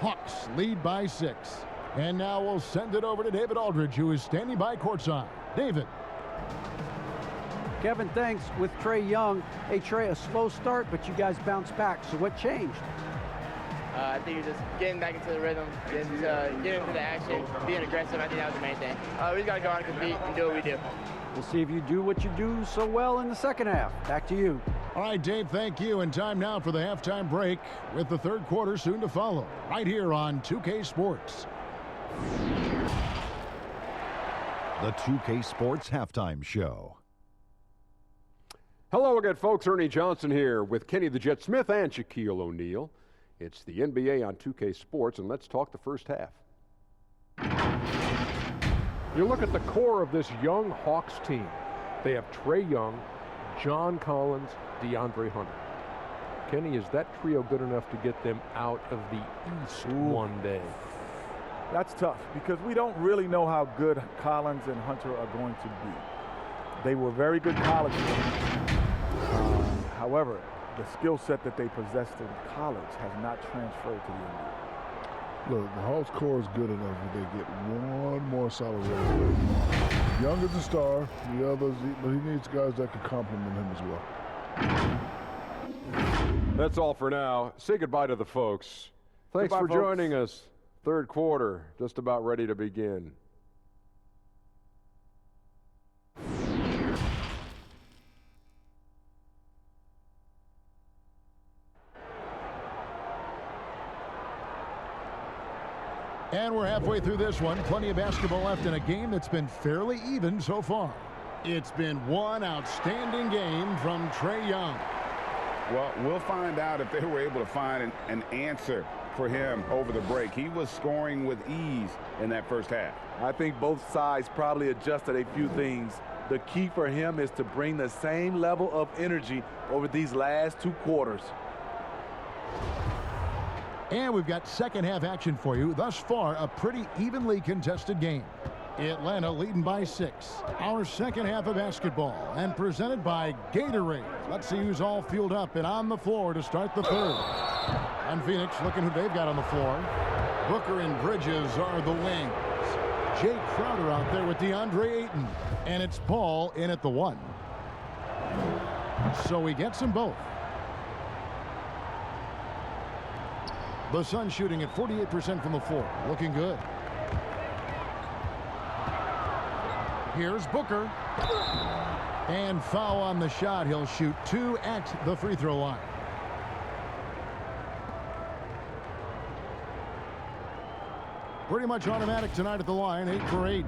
Hawks lead by 6. And now we'll send it over to David Aldridge, who is standing by courtside. David. Kevin, thanks. With Trae Young, hey, Trae, a slow start, but you guys bounced back. So what changed? I think you're just getting back into the rhythm, getting into the action, being aggressive. I think that was the main thing. We just got to go out and compete and do what we do. We'll see if you do what you do so well in the second half. Back to you. All right, Dave, thank you. And time now for the halftime break, with the third quarter soon to follow, right here on 2K Sports. The 2K Sports Halftime Show. Hello again, folks. Ernie Johnson here with Kenny the Jet Smith and Shaquille O'Neal. It's the NBA on 2K Sports, and let's talk the first half. You look at the core of this young Hawks team. They have Trae Young, John Collins, DeAndre Hunter. Kenny, is that trio good enough to get them out of the East one day? That's tough because we don't really know how good Collins and Hunter are going to be. They were very good college players. However, the skill set that they possessed in college has not transferred to the NBA. Look, the Hawks core is good enough if they get one more solid role player. Young is the star, the others, but he needs guys that can complement him as well. That's all for now. Say goodbye to the folks. Thanks Goodbye, for folks. joining us. Third quarter, just about ready to begin. And we're halfway through this one. Plenty of basketball left in a game that's been fairly even so far. It's been one outstanding game from Trae Young. Well, we'll find out if they were able to find an answer for him over the break. He was scoring with ease in that first half. I think both sides probably adjusted a few things. The key for him is to bring the same level of energy over these last 2 quarters. And we've got second half action for you. Thus far, a pretty evenly contested game. Atlanta leading by 6. Our second half of basketball, and presented by Gatorade. Let's see who's all fueled up and on the floor to start the third. And Phoenix looking who they've got on the floor. Booker and Bridges are the wings. Jay Crowder out there with DeAndre Ayton. And it's Ball in at the 1. So he gets them both. The Suns shooting at 48% from the floor. Looking good. Here's Booker. And foul on the shot. He'll shoot 2 at the free throw line. Pretty much automatic tonight at the line. 8 for 8.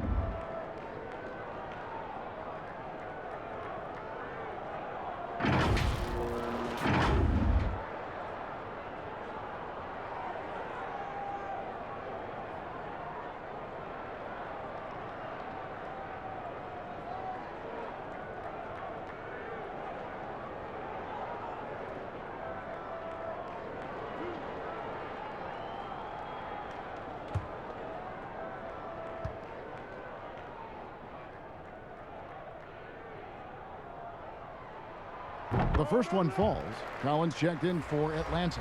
The first one falls. Collins checked in for Atlanta.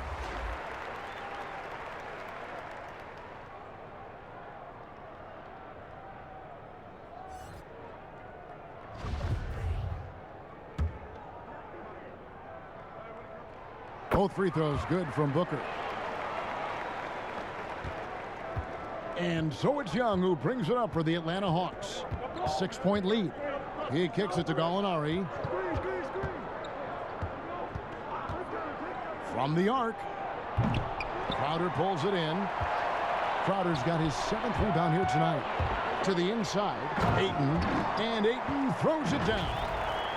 Both free throws good from Booker. And so it's Young who brings it up for the Atlanta Hawks. 6-point lead. He kicks it to Gallinari. From the arc. Crowder pulls it in. Crowder's got his 7th rebound here tonight. To the inside. Ayton. And Ayton throws it down.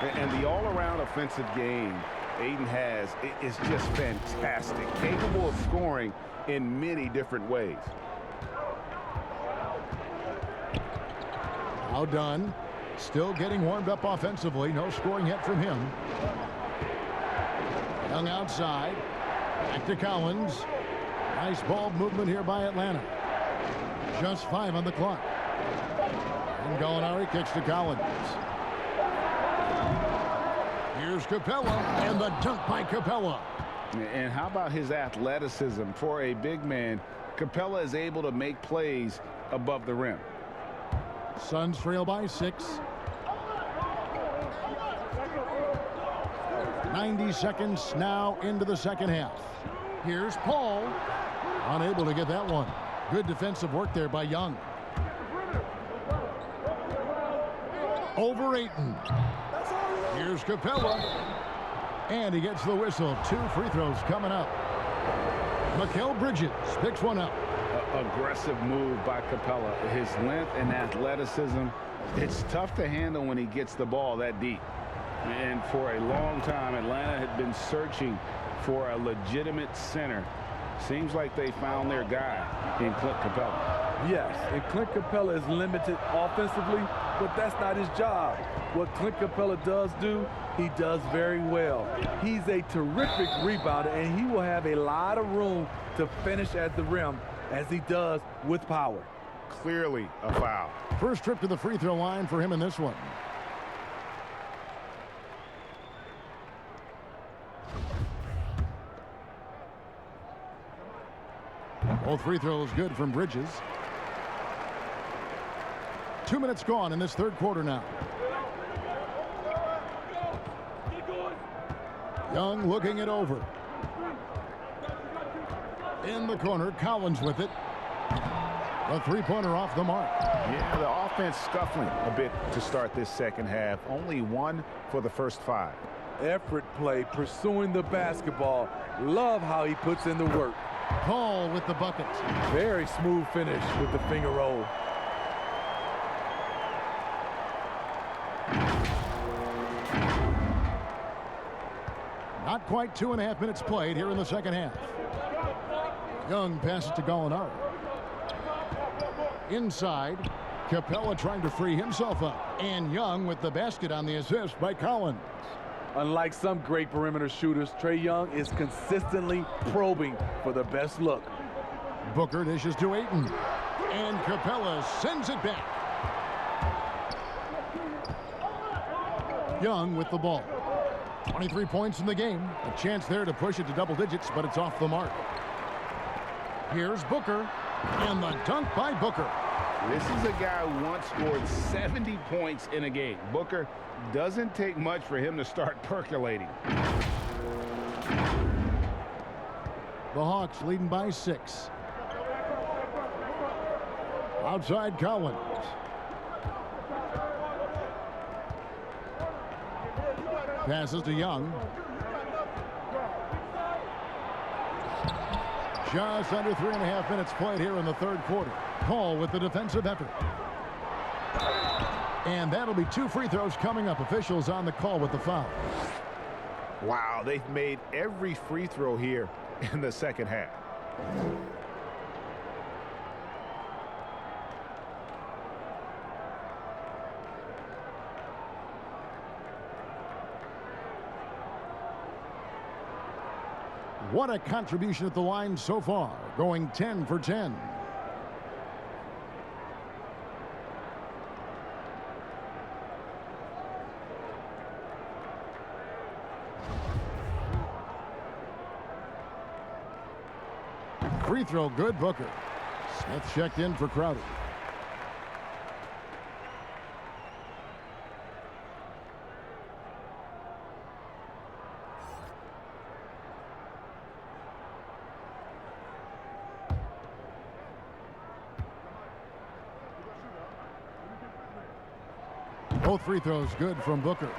And the all-around offensive game Ayton has is just fantastic. Capable of scoring in many different ways. Now done. Still getting warmed up offensively. No scoring yet from him. Young outside. Back to Collins. Nice ball movement here by Atlanta. Just 5 on the clock. And Gallinari kicks to Collins. Here's Capella, and the dunk by Capella. And how about his athleticism? For a big man, Capella is able to make plays above the rim. Suns trail by 6. 90 seconds now into the second half. Here's Paul. Unable to get that one. Good defensive work there by Young. Over Ayton. Here's Capella. And he gets the whistle. 2 free throws coming up. Mikal Bridges picks one up. Aggressive move by Capella. His length and athleticism, it's tough to handle when he gets the ball that deep. And for a long time, Atlanta had been searching for a legitimate center. Seems like they found their guy in Clint Capella. Yes, and Clint Capella is limited offensively, but that's not his job. What Clint Capella does do, he does very well. He's a terrific rebounder, and he will have a lot of room to finish at the rim, as he does with power. Clearly a foul. First trip to the free throw line for him in this one. Both free throws good from Bridges. 2 minutes gone in this third quarter now. Young looking it over. In the corner, Collins with it. A three-pointer off the mark. Yeah, the offense scuffling a bit to start this second half. Only 1 for the first 5. Effort play, pursuing the basketball. Love how he puts in the work. Paul with the bucket. Very smooth finish with the finger roll. Not quite 2.5 minutes played here in the second half. Young passes to Gallinari. Inside, Capella trying to free himself up. And Young with the basket on the assist by Collins. Unlike some great perimeter shooters, Trae Young is consistently probing for the best look. Booker dishes to Ayton. And Capella sends it back. Young with the ball. 23 points in the game. A chance there to push it to double digits, but it's off the mark. Here's Booker. And the dunk by Booker. This is a guy who once scored 70 points in a game. Booker doesn't take much for him to start percolating. The Hawks leading by 6. Outside Collins. Passes to Young. Just under 3.5 minutes played here in the third quarter. Paul with the defensive effort. And that'll be 2 free throws coming up. Officials on the call with the foul. Wow, they've made every free throw here in the second half. What a contribution at the line so far, going 10 for 10. Free throw good, Booker. Smith checked in for Crowder. Both free throws good from Booker.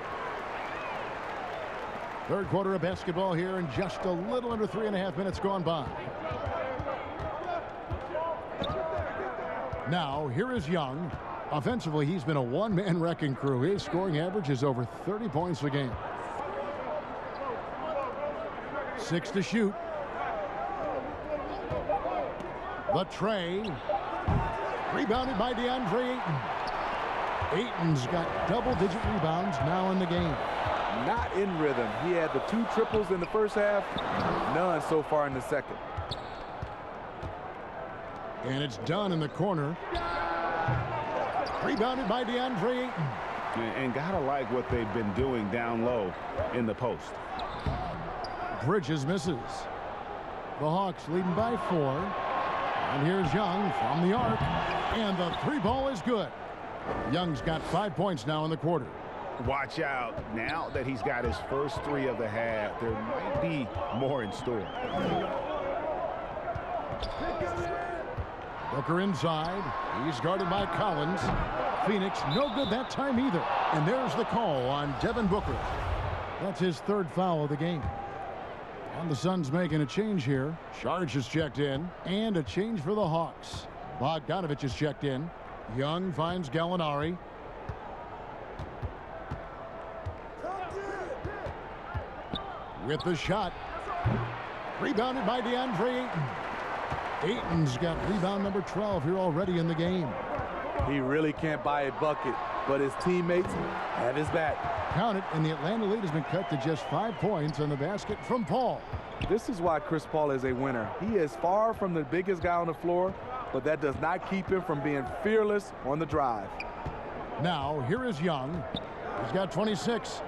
Third quarter of basketball here, and just a little under 3.5 minutes gone by. Now, here is Young. Offensively, he's been a one-man wrecking crew. His scoring average is over 30 points a game. 6 to shoot. The tray. Rebounded by DeAndre Ayton. Ayton's got double-digit rebounds now in the game. Not in rhythm. He had the 2 triples in the first half, none so far in the second. And it's done in the corner. Rebounded by DeAndre Ayton. And gotta like what they've been doing down low in the post. Bridges misses. The Hawks leading by 4. And here's Young from the arc. And the 3 ball is good. Young's got 5 points now in the quarter. Watch out. Now that he's got his first 3 of the half, there might be more in store. Booker inside. He's guarded by Collins. Phoenix no good that time either. And there's the call on Devin Booker. That's his 3rd foul of the game. And the Suns making a change here. Charge is checked in. And a change for the Hawks. Bogdanovich is checked in. Young finds Gallinari. With the shot. Rebounded by DeAndre Ayton. Ayton's got rebound number 12 here already in the game. He really can't buy a bucket, but his teammates have his back. Count it, and the Atlanta lead has been cut to just 5 points on the basket from Paul. This is why Chris Paul is a winner. He is far from the biggest guy on the floor, but that does not keep him from being fearless on the drive. Now, here is Young. He's got 26.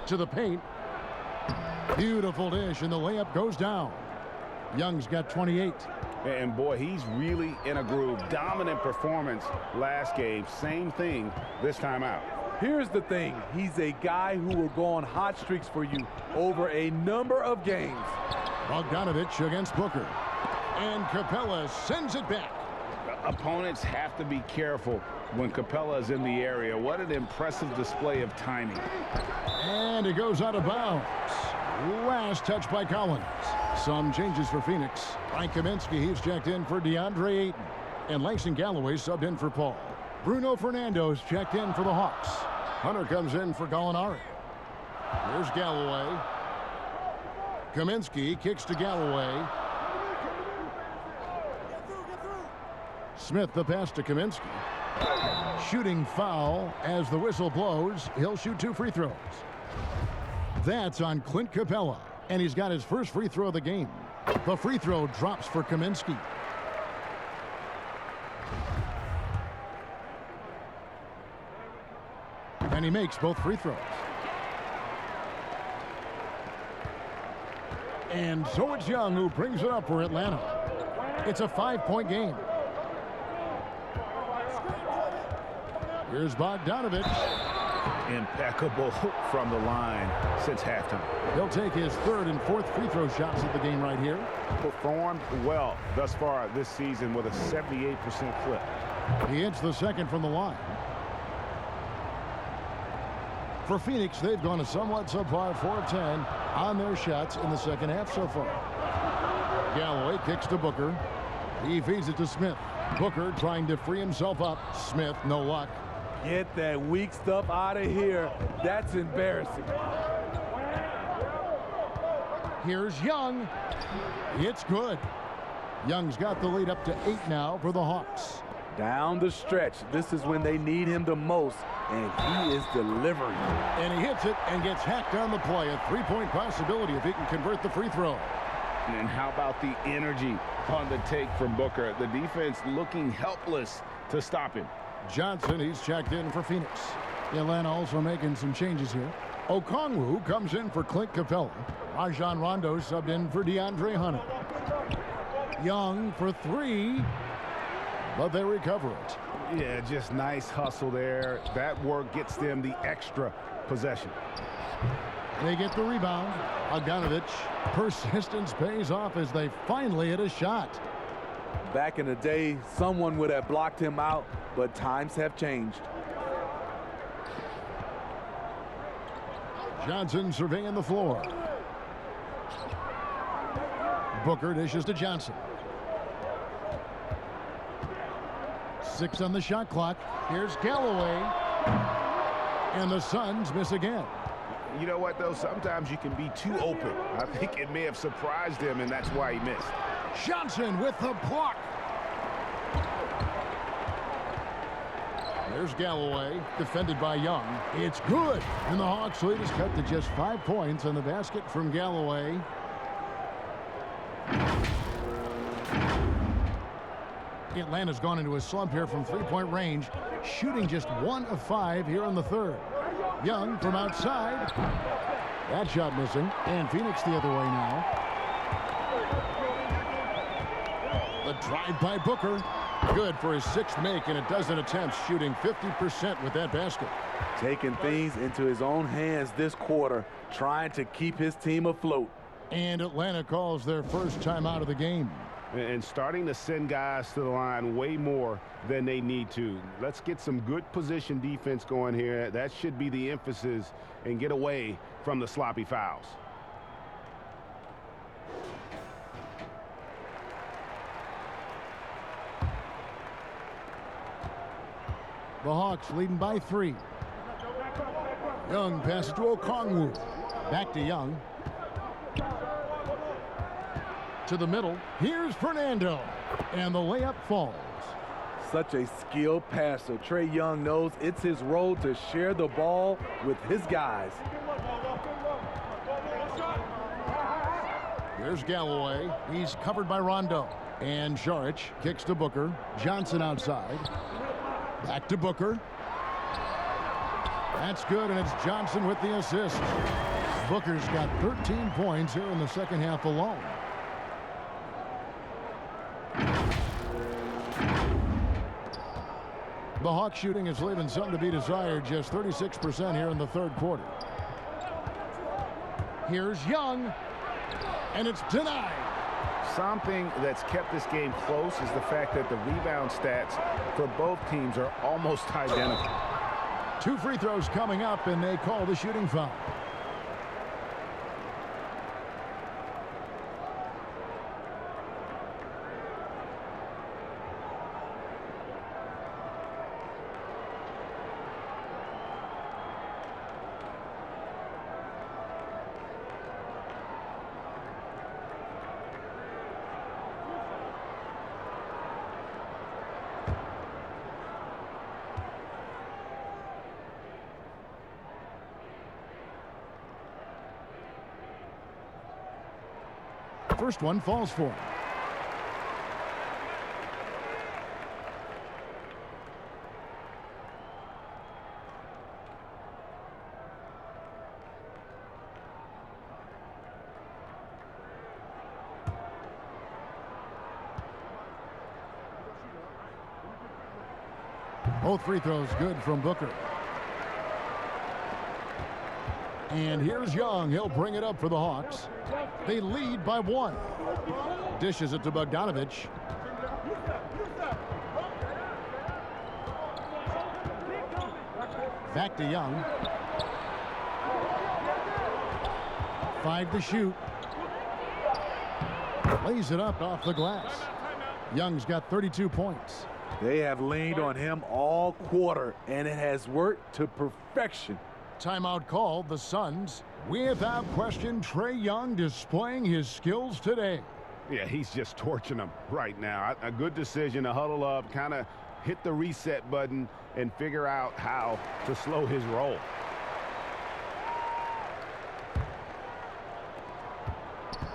To the paint. Beautiful dish, and the layup goes down. Young's got 28. And boy, he's really in a groove. Dominant performance last game. Same thing this time out. Here's the thing. He's a guy who will go on hot streaks for you over a number of games. Bogdanovich against Booker. And Capella sends it back. Opponents have to be careful when Capella is in the area. What an impressive display of timing. And it goes out of bounds. Last touch by Collins. Some changes for Phoenix. Frank Kaminsky, he's checked in for DeAndre Ayton. And Langston Galloway subbed in for Paul. Bruno Fernando's checked in for the Hawks. Hunter comes in for Gallinari. Here's Galloway. Kaminsky kicks to Galloway. Smith the pass to Kaminsky. Shooting foul as the whistle blows. He'll shoot 2 free throws. That's on Clint Capella, and he's got his first free throw of the game. The free throw drops for Kaminsky. And he makes both free throws. And so it's Young who brings it up for Atlanta. It's a 5-point game. Here's Bogdanovich. Impeccable from the line since halftime. He'll take his 3rd and 4th free throw shots of the game right here. Performed well thus far this season with a 78% clip. He hits the 2nd from the line. For Phoenix, they've gone a somewhat subpar 4 of 10 on their shots in the second half so far. Galloway kicks to Booker. He feeds it to Smith. Booker trying to free himself up. Smith, no luck. Get that weak stuff out of here. That's embarrassing. Here's Young. It's good. Young's got the lead up to 8 now for the Hawks. Down the stretch, this is when they need him the most, and he is delivering. And he hits it and gets hacked on the play. A 3-point possibility if he can convert the free throw. And how about the energy on the take from Booker? The defense looking helpless to stop him. Johnson, he's checked in for Phoenix. Atlanta also making some changes here. Okongwu comes in for Clint Capella. Rajon Rondo subbed in for DeAndre Hunter. Young for three, but they recover it. Yeah, just nice hustle there. That work gets them the extra possession. They get the rebound. Bogdanovich. Persistence pays off as they finally hit a shot. Back in the day, someone would have blocked him out, but times have changed. Johnson surveying the floor. Booker dishes to Johnson. 6 on the shot clock. Here's Galloway. And the Suns miss again. You know what, though? Sometimes you can be too open. I think it may have surprised him, and that's why he missed. Johnson with the block. There's Galloway, defended by Young. It's good. And the Hawks lead is cut to just 5 points on the basket from Galloway. Atlanta's gone into a slump here from three-point range, shooting just 1 of 5 here in the third. Young from outside. That shot missing. And Phoenix the other way now. The drive by Booker. Good for his 6th make in a dozen attempts, shooting 50% with that basket. Taking things into his own hands this quarter, trying to keep his team afloat. And Atlanta calls their first timeout of the game. And starting to send guys to the line way more than they need to. Let's get some good position defense going here. That should be the emphasis, and get away from the sloppy fouls. The Hawks leading by 3. Young passes to Okongwu. Back to Young. To the middle. Here's Fernando. And the layup falls. Such a skilled passer. Trae Young knows it's his role to share the ball with his guys. Here's Galloway. He's covered by Rondo. And Saric kicks to Booker. Johnson outside. Back to Booker. That's good, and it's Johnson with the assist. Booker's got 13 points here in the second half alone. The Hawks shooting is leaving something to be desired, just 36% here in the third quarter. Here's Young, and it's denied. Something that's kept this game close is the fact that the rebound stats for both teams are almost identical. 2 free throws coming up, and they call the shooting foul. First one falls for him. Both free throws good from Booker. And here's Young. He'll bring it up for the Hawks. They lead by 1. Dishes it to Bogdanovich. Back to Young. 5 to shoot. Lays it up off the glass. Young's got 32 points. They have leaned on him all quarter, and it has worked to perfection. Timeout called. The Suns, without question, Trae Young displaying his skills today. Yeah, he's just torching them right now. A good decision to huddle up, kind of hit the reset button, and figure out how to slow his roll.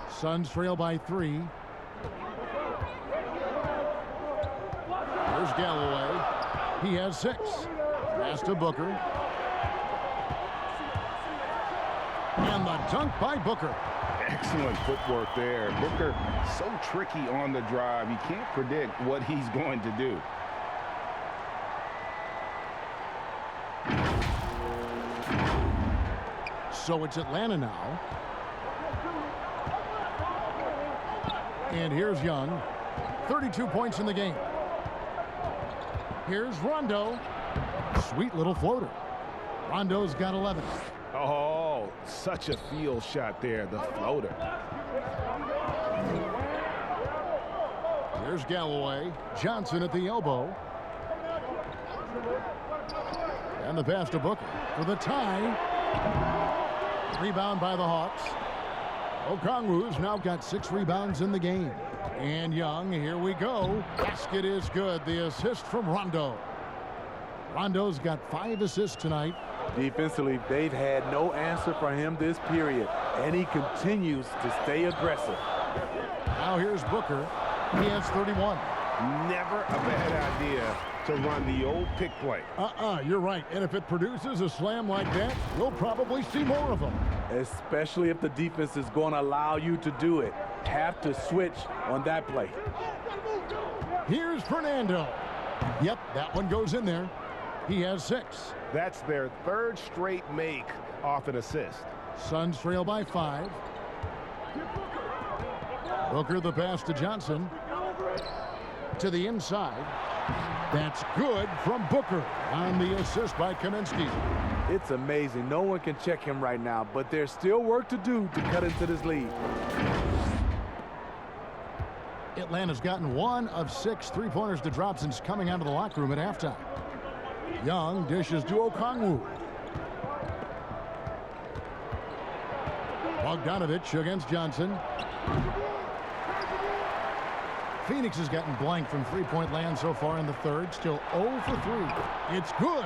Suns trail by 3. There's Galloway. He has 6. Pass to Booker. And the dunk by Booker. Excellent footwork there. Booker so tricky on the drive. You can't predict what he's going to do. So it's Atlanta now. And here's Young. 32 points in the game. Here's Rondo. Sweet little floater. Rondo's got 11. Oh, such a field shot there, the floater. Here's Galloway. Johnson at the elbow. And the pass to Booker for the tie. Rebound by the Hawks. Okongwu's now got 6 rebounds in the game. And Young, here we go. Basket is good. The assist from Rondo. Rondo's got 5 assists tonight. Defensively, they've had no answer for him this period, and he continues to stay aggressive. Now here's Booker. He has 31. Never a bad idea to run the old pick play. You're right. And if it produces a slam like that, we'll probably see more of them. Especially if the defense is going to allow you to do it. Have to switch on that play. Here's Fernando. Yep, that one goes in there. He has 6. That's their 3rd straight make off an assist. Suns trail by 5. Booker the pass to Johnson. To the inside. That's good from Booker on the assist by Kaminsky. It's amazing. No one can check him right now, but there's still work to do to cut into this lead. Atlanta's gotten 1 of 6 3-pointers to drop since coming out of the locker room at halftime. Young dishes to Okongwu. Bogdanovich against Johnson. Phoenix has gotten blank from 3-point land so far in the 3rd. Still 0 for 3. It's good.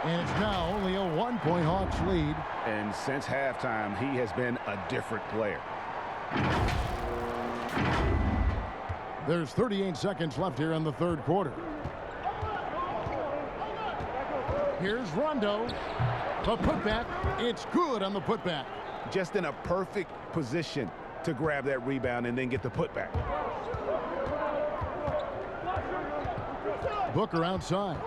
And it's now only a 1-point Hawks lead. And since halftime, he has been a different player. There's 38 seconds left here in the 3rd quarter. Here's Rondo. The putback. It's good on the putback. Just in a perfect position to grab that rebound and then get the putback. Booker outside.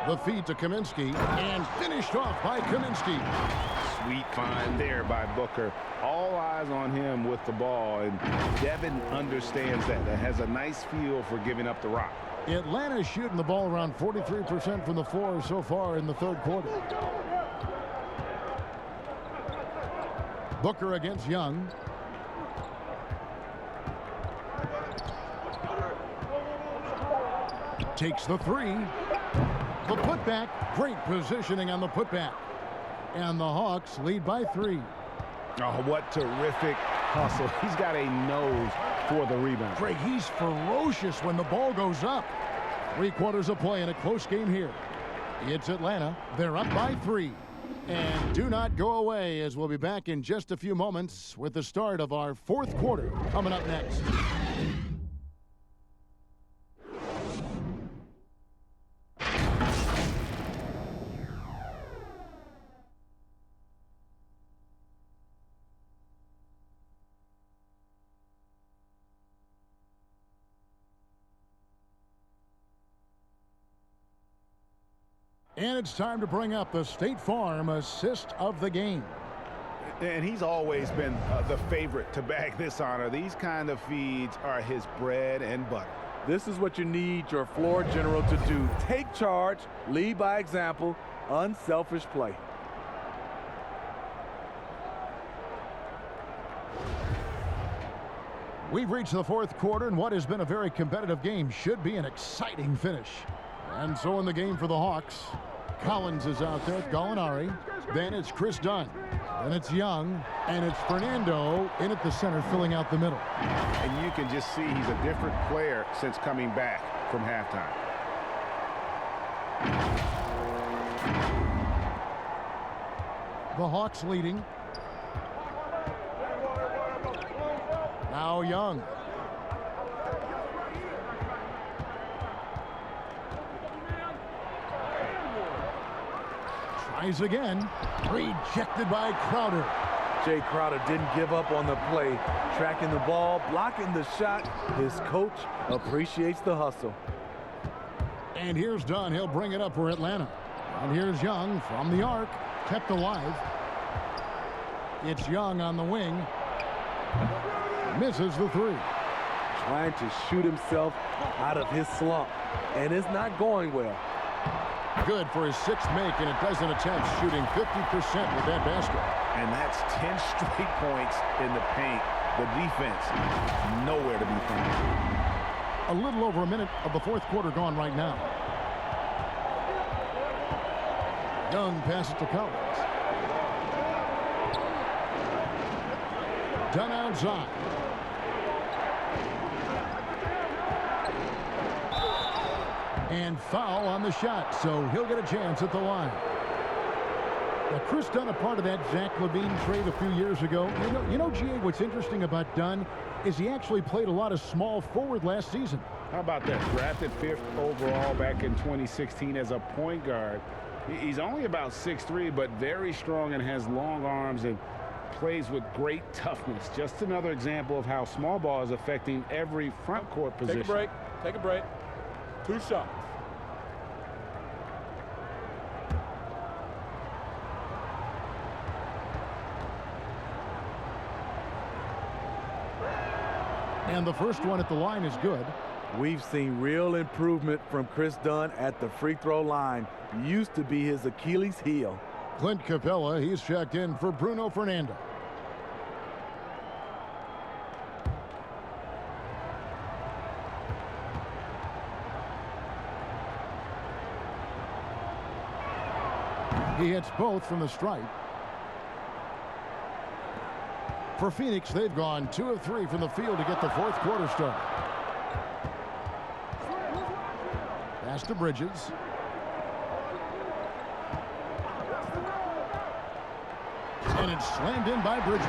The feed to Kaminsky and finished off by Kaminsky. Sweet find there by Booker. All eyes on him with the ball, and Devin understands that. That has a nice feel for giving up the rock. Atlanta's shooting the ball around 43% from the floor so far in the 3rd quarter. Booker against Young. Takes the 3. The putback. Great positioning on the putback. And the Hawks lead by 3. Oh, what terrific hustle. He's got a nose for the rebound. Greg, he's ferocious when the ball goes up. 3 quarters of play in a close game here. It's Atlanta. They're up by 3. And do not go away, as we'll be back in just a few moments with the start of our 4th quarter coming up next. And it's time to bring up the State Farm assist of the game. And he's always been the favorite to bag this honor. These kind of feeds are his bread and butter. This is what you need your floor general to do. Take charge, lead by example, unselfish play. We've reached the 4th quarter, and what has been a very competitive game should be an exciting finish. And so in the game for the Hawks, Collins is out there, Gallinari. Then it's Chris Dunn. Then it's Young. And it's Fernando in at the center, filling out the middle. And you can just see he's a different player since coming back from halftime. The Hawks leading. Now Young. Tries again. Rejected by Crowder. Jay Crowder didn't give up on the play. Tracking the ball, blocking the shot. His coach appreciates the hustle. And here's Dunn. He'll bring it up for Atlanta. And here's Young from the arc. Kept alive. It's Young on the wing. Misses the three. Trying to shoot himself out of his slump. And it's not going well. Good for his sixth make, and a dozen attempts, shooting 50% with that basket. And that's 10 straight points in the paint. The defense, nowhere to be found. A little over a minute of the fourth quarter gone right now. Young passes to Collins. Dunn outside. And foul on the shot, so he'll get a chance at the line. Now, Chris Dunn, a part of that Zach LaVine trade a few years ago. You know, GA, what's interesting about Dunn is he actually played a lot of small forward last season. How about that? Drafted 5th overall back in 2016 as a point guard. He's only about 6'3", but very strong and has long arms and plays with great toughness. Just another example of how small ball is affecting every front court position. Take a break. Take a break. 2 shots. And the first one at the line is good. We've seen real improvement from Chris Dunn at the free throw line. Used to be his Achilles heel. Clint Capella, he's checked in for Bruno Fernando. He hits both from the stripe. For Phoenix, they've gone 2 of 3 from the field to get the fourth quarter started. Pass to Bridges. And it's slammed in by Bridges.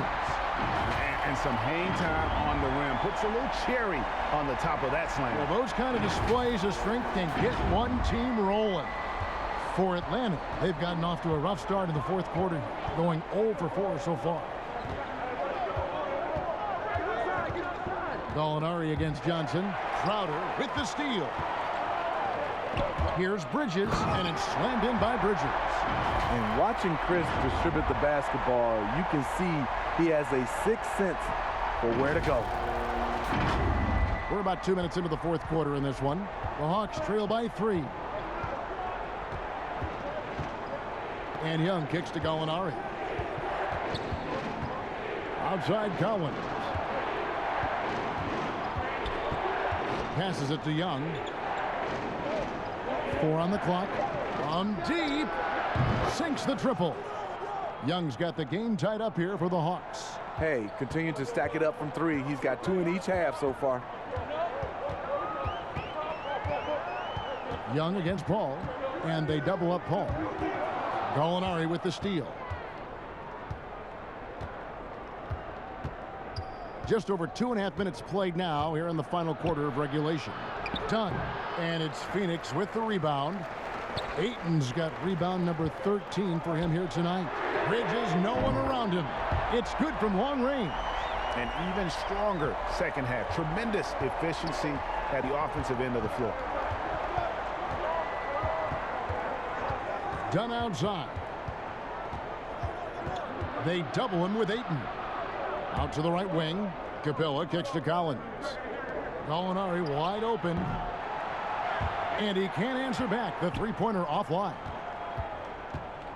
And some hang time on the rim. Puts a little cherry on the top of that slam. Well, those kind of displays of strength can get one team rolling. For Atlanta, they've gotten off to a rough start in the fourth quarter, going 0 for 4 so far. Gallinari against Johnson. Crowder with the steal. Here's Bridges, and it's slammed in by Bridges. And watching Chris distribute the basketball, you can see he has a sixth sense for where to go. We're about 2 minutes into the fourth quarter in this one. The Hawks trail by 3. And Young kicks to Gallinari. Outside Collins. Passes it to Young. 4 on the clock. From deep. Sinks the triple. Young's got the game tied up here for the Hawks. Hey, continue to stack it up from 3. He's got 2 in each half so far. Young against Paul. And they double up Paul. Gallinari with the steal. Just over 2.5 minutes played now here in the final quarter of regulation. Done. And it's Phoenix with the rebound. Ayton's got rebound number 13 for him here tonight. Bridges, no one around him. It's good from long range. And even stronger second half. Tremendous efficiency at the offensive end of the floor. Done outside. They double him with Ayton. Out to the right wing. Capella kicks to Collins. Gallinari wide open. And he can't answer back. The three-pointer offline.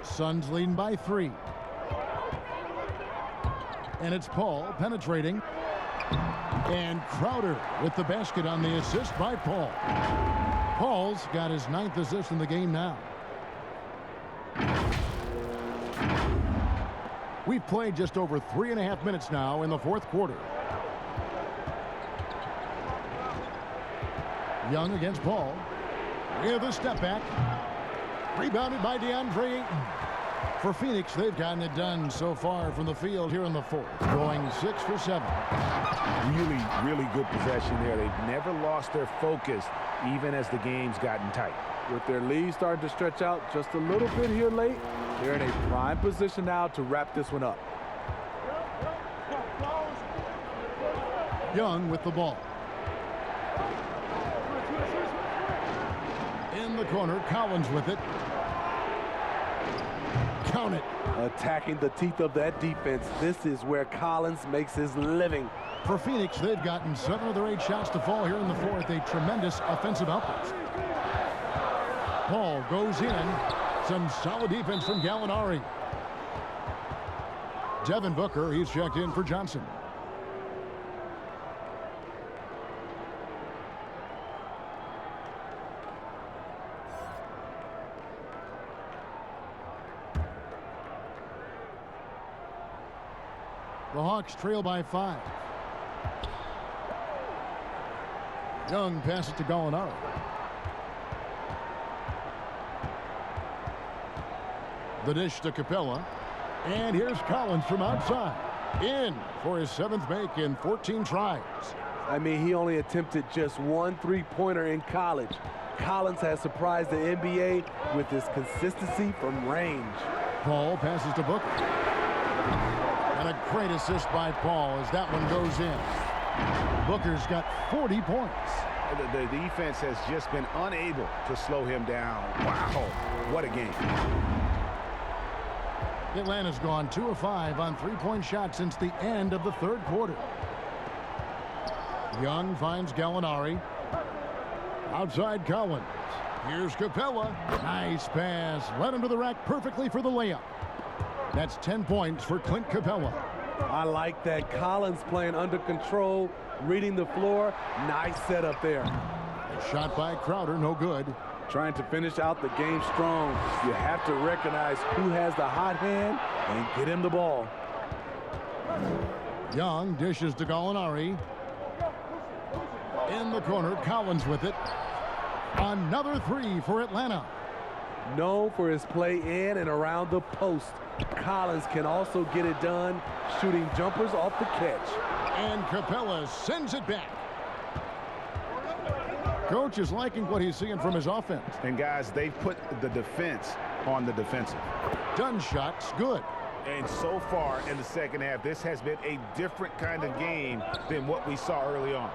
Suns leading by 3. And it's Paul penetrating. And Crowder with the basket on the assist by Paul. Paul's got his 9th assist in the game now. We've played just over 3.5 minutes now in the fourth quarter. Young against Paul. With a step back. Rebounded by DeAndre Ayton. For Phoenix, they've gotten it done so far from the field here in the fourth, going 6 for 7. Really, really good possession there. They've never lost their focus, even as the game's gotten tight. With their lead starting to stretch out just a little bit here late, they're in a prime position now to wrap this one up. Young with the ball. In the corner, Collins with it. Count it. Attacking the teeth of that defense. This is where Collins makes his living. For Phoenix, they've gotten 7 of their 8 shots to fall here in the fourth. A tremendous offensive outburst. Paul goes in. Some solid defense from Gallinari. Devin Booker, he's checked in for Johnson. The Hawks trail by 5. Young passes to Gallinari. The dish to Capella. And here's Collins from outside. In for his 7th make in 14 tries. I mean, he only attempted just 1 3-pointer in college. Collins has surprised the NBA with his consistency from range. Paul passes to Booker. And a great assist by Paul as that one goes in. Booker's got 40 points. The defense has just been unable to slow him down. Wow, what a game. Atlanta's gone 2 of 5 on 3-point shots since the end of the third quarter. Young finds Gallinari. Outside Collins. Here's Capella. Nice pass. Led him to the rack perfectly for the layup. That's 10 points for Clint Capella. I like that. Collins playing under control, reading the floor. Nice setup there. A shot by Crowder, no good. Trying to finish out the game strong. You have to recognize who has the hot hand and get him the ball. Young dishes to Gallinari. In the corner, Collins with it. Another 3 for Atlanta. Known for his play in and around the post, Collins can also get it done shooting jumpers off the catch. And Capella sends it back. Coach is liking what he's seeing from his offense. And guys, they've put the defense on the defensive. Done shots, good. And so far in the second half, this has been a different kind of game than what we saw early on.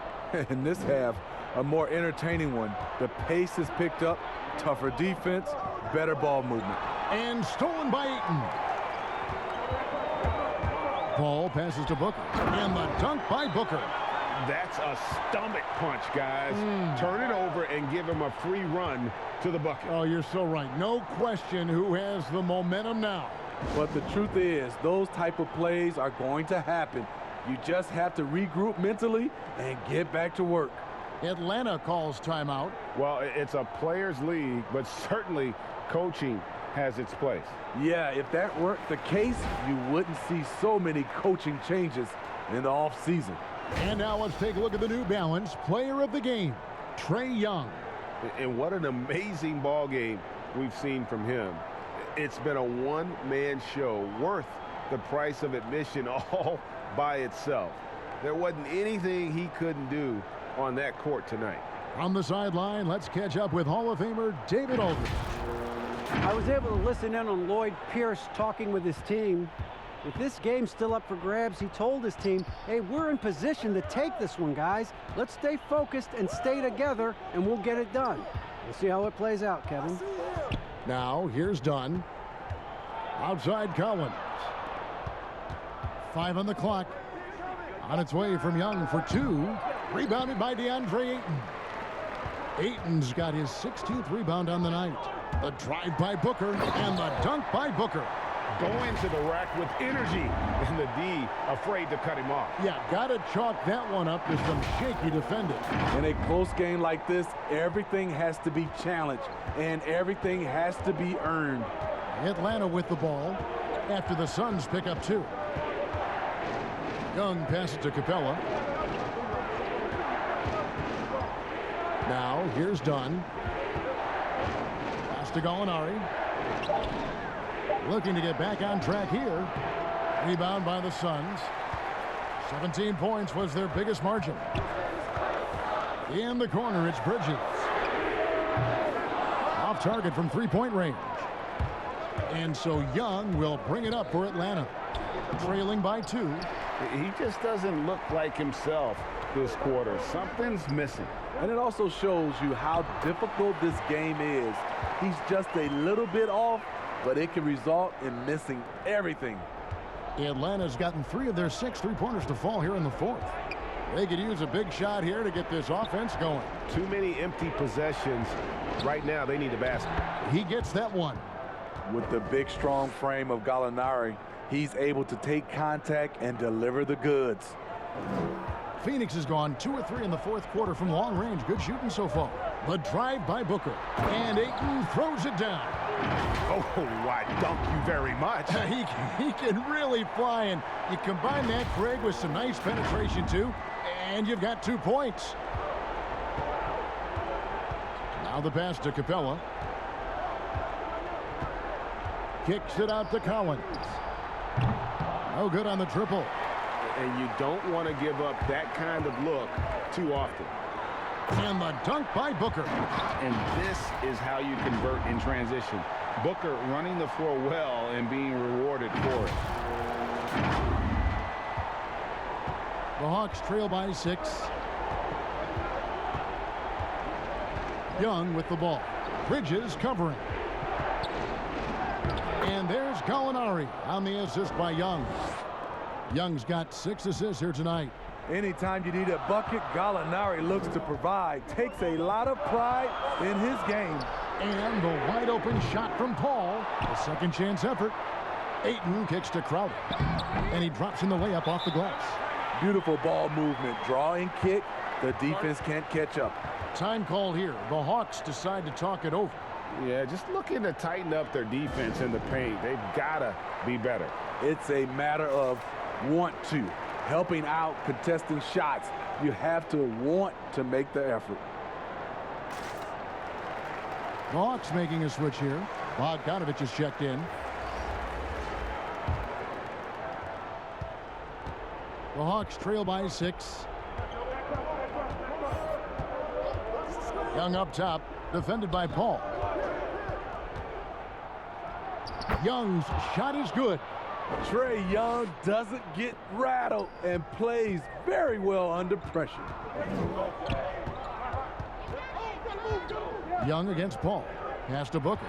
In this half, a more entertaining one. The pace is picked up, tougher defense, better ball movement. And stolen by Ayton. Paul passes to Booker. And the dunk by Booker. That's a stomach punch, guys. Turn it over and give him a free run to the bucket. Oh, you're so right. No question who has the momentum now. But the truth is, those type of plays are going to happen. You just have to regroup mentally and get back to work. Atlanta calls timeout. Well, it's a players' league, but certainly coaching has its place. Yeah, if that weren't the case, you wouldn't see so many coaching changes in the offseason. And now let's take a look at the New Balance player of the game, Trae Young. And what an amazing ball game we've seen from him. It's been a one-man show worth the price of admission all by itself. There wasn't anything he couldn't do on that court tonight. On the sideline, let's catch up with Hall of Famer David Aldridge. I was able to listen in on Lloyd Pierce talking with his team. With this game still up for grabs, he told his team, hey, we're in position to take this one, guys. Let's stay focused and stay together, and we'll get it done. We'll see how it plays out, Kevin. Now, here's Dunn. Outside Collins. 5 on the clock. On its way from Young for 2. Rebounded by DeAndre Ayton. Ayton's got his 16th rebound on the night. The drive by Booker and the dunk by Booker. Going to the rack with energy, and the D afraid to cut him off. Yeah, gotta chalk that one up to some shaky defending. In a close game like this, everything has to be challenged, and everything has to be earned. Atlanta with the ball after the Suns pick up 2. Young passes to Capella. Now, here's Dunn. Pass to Gallinari. Looking to get back on track here. Rebound by the Suns. 17 points was their biggest margin. In the corner, it's Bridges. Off target from three-point range. And so Young will bring it up for Atlanta. Trailing by 2. He just doesn't look like himself this quarter. Something's missing. And it also shows you how difficult this game is. He's just a little bit off, but it can result in missing everything. Atlanta's gotten 3 of their 6 three-pointers to fall here in the 4th. They could use a big shot here to get this offense going. Too many empty possessions. Right now, they need a basket. He gets that one. With the big, strong frame of Gallinari, he's able to take contact and deliver the goods. Phoenix has gone 2 or 3 in the 4th quarter from long range. Good shooting so far. The drive by Booker. And Ayton throws it down. Oh, I dunk you very much. He can really fly, and you combine that, Craig, with some nice penetration, too, and you've got 2 points. Now the pass to Capella. Kicks it out to Collins. No good on the triple. And you don't want to give up that kind of look too often. And the dunk by Booker. And this is how you convert in transition. Booker running the floor well and being rewarded for it. The Hawks trail by 6. Young with the ball. Bridges covering. And there's Gallinari on the assist by Young. Young's got 6 assists here tonight. Anytime you need a bucket, Gallinari looks to provide. Takes a lot of pride in his game. And the wide open shot from Paul. A second chance effort. Ayton kicks to Crowder. And he drops in the layup off the glass. Beautiful ball movement. Draw and kick. The defense can't catch up. Time call here. The Hawks decide to talk it over. Yeah, just looking to tighten up their defense in the paint. They've got to be better. It's a matter of want to. Helping out, contesting shots. You have to want to make the effort. The Hawks making a switch here. Bogdanovich is checked in. The Hawks trail by 6. Young up top, defended by Paul. Young's shot is good. Trae Young doesn't get rattled and plays very well under pressure. Young against Paul. Pass to Booker.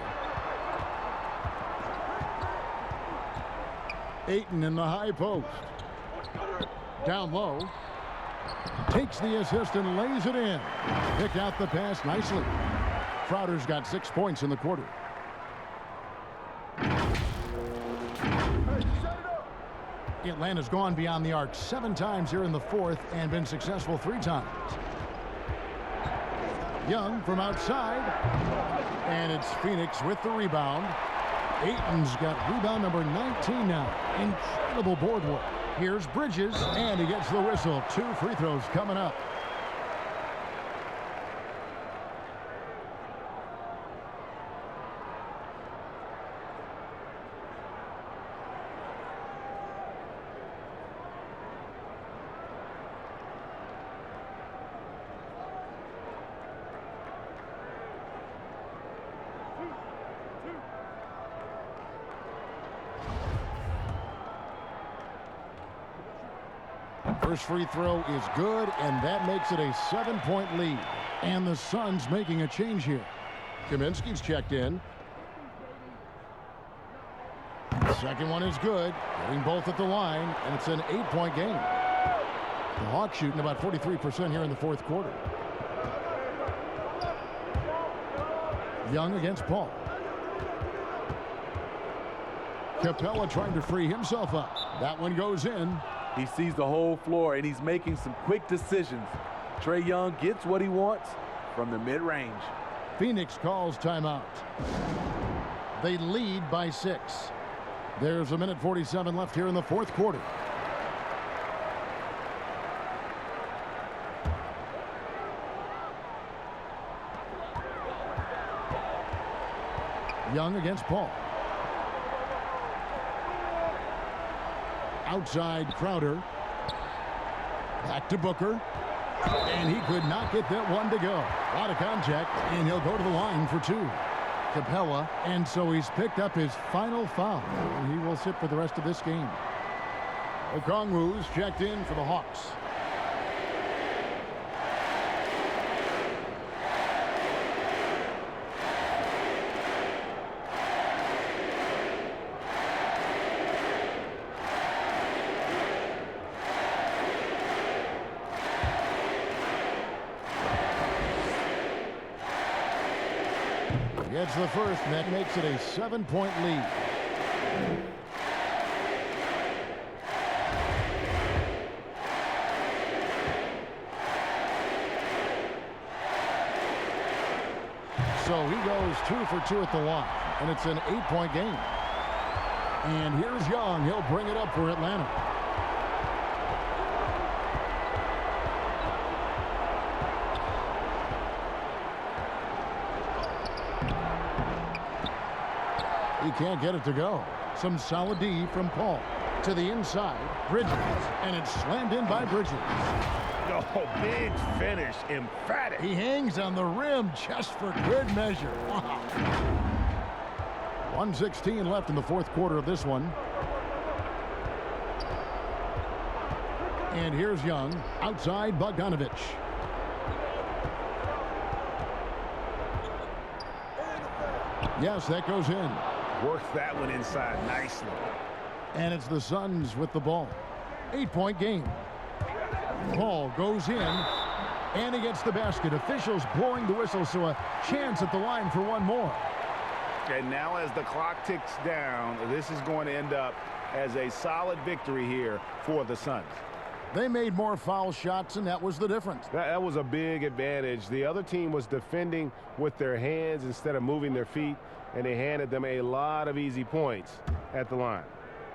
Ayton in the high post. Down low. Takes the assist and lays it in. Picked out the pass nicely. Crowder's got 6 points in the quarter. Atlanta's gone beyond the arc 7 times here in the 4th and been successful 3 times. Young from outside. And it's Phoenix with the rebound. Ayton's got rebound number 19 now. Incredible board work. Here's Bridges, and he gets the whistle. 2 free throws coming up. First free throw is good, and that makes it a 7-point lead. And the Suns making a change here. Kaminsky's checked in. Second one is good. Getting both at the line, and it's an 8-point game. The Hawks shooting about 43% here in the 4th quarter. Young against Paul. Capella trying to free himself up. That one goes in. He sees the whole floor, and he's making some quick decisions. Trae Young gets what he wants from the mid-range. Phoenix calls timeout. They lead by 6. There's 1:47 left here in the 4th quarter. Young against Paul. Outside Crowder. Back to Booker. And he could not get that one to go. A lot of contact, and he'll go to the line for 2. Capella, and so he's picked up his final foul, and he will sit for the rest of this game. Okongwu's checked in for the Hawks. Gets the first, and that makes it a 7-point lead. So he goes 2 for 2 at the line, and it's an 8-point game. And here's Young. He'll bring it up for Atlanta. He can't get it to go. Some solid D from Paul. To the inside, Bridges, and it's slammed in by Bridges. Oh, big finish, emphatic. He hangs on the rim just for good measure. Wow. 1:16 left in the fourth quarter of this one. And here's Young, outside Bogdanovich. Yes, that goes in. Works that one inside nicely. And it's the Suns with the ball. 8-point game. Ball goes in, and he gets the basket. Officials blowing the whistle, so a chance at the line for one more. And now as the clock ticks down, this is going to end up as a solid victory here for the Suns. They made more foul shots, and that was the difference. That was a big advantage. The other team was defending with their hands instead of moving their feet, and they handed them a lot of easy points at the line.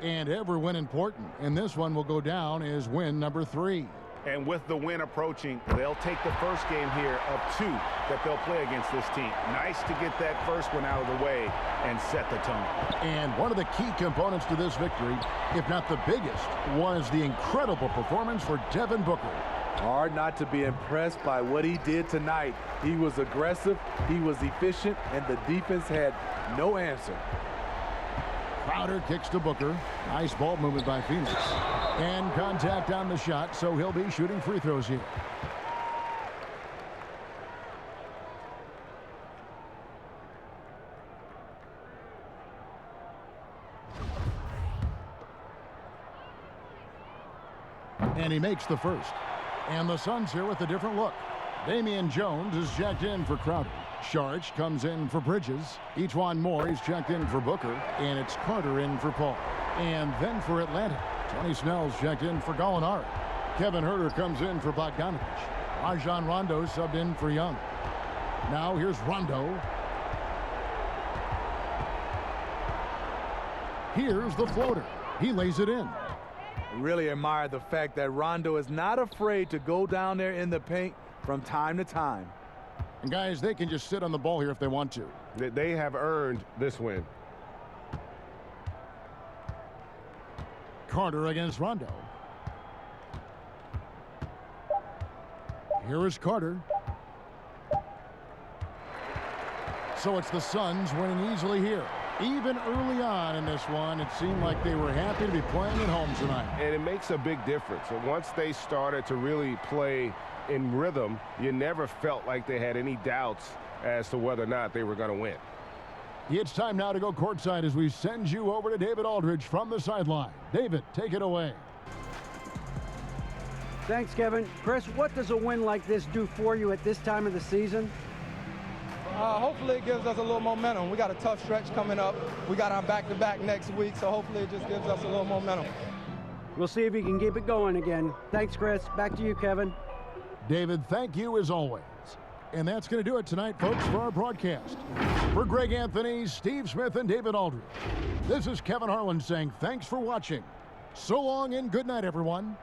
And every win important, and this one will go down as win number 3. And with the win approaching, they'll take the first game here of 2 that they'll play against this team. Nice to get that first one out of the way and set the tone. And one of the key components to this victory, if not the biggest, was the incredible performance for Devin Booker. Hard not to be impressed by what he did tonight. He was aggressive, he was efficient, and the defense had no answer. Crowder kicks to Booker. Nice ball movement by Phoenix. And contact on the shot, so he'll be shooting free throws here. And he makes the first. And the Suns here with a different look. Damian Jones is checked in for Crowder. Sharch comes in for Bridges. Each one more, he's checked in for Booker. And it's Carter in for Paul. And then for Atlanta, Tony Snell's checked in for Gallinari. Kevin Huerter comes in for Bogdanovich. Rajon Rondo subbed in for Young. Now here's Rondo. Here's the floater. He lays it in. I really admire the fact that Rondo is not afraid to go down there in the paint from time to time. And guys, they can just sit on the ball here if they want to. They have earned this win. Carter against Rondo. Here is Carter. So it's the Suns winning easily here. Even early on in this one, it seemed like they were happy to be playing at home tonight. And it makes a big difference. Once they started to really play in rhythm, you never felt like they had any doubts as to whether or not they were going to win. It's time now to go courtside as we send you over to David Aldridge from the sideline. David, take it away. Thanks, Kevin. Chris, what does a win like this do for you at this time of the season? Hopefully it gives us a little momentum. We got a tough stretch coming up. We got our back-to-back next week, so hopefully it just gives us a little momentum. We'll see if he can keep it going again. Thanks, Chris. Back to you, Kevin. David, thank you as always. And that's going to do it tonight, folks, for our broadcast. For Greg Anthony, Steve Smith, and David Aldridge, this is Kevin Harlan saying thanks for watching. So long and good night, everyone.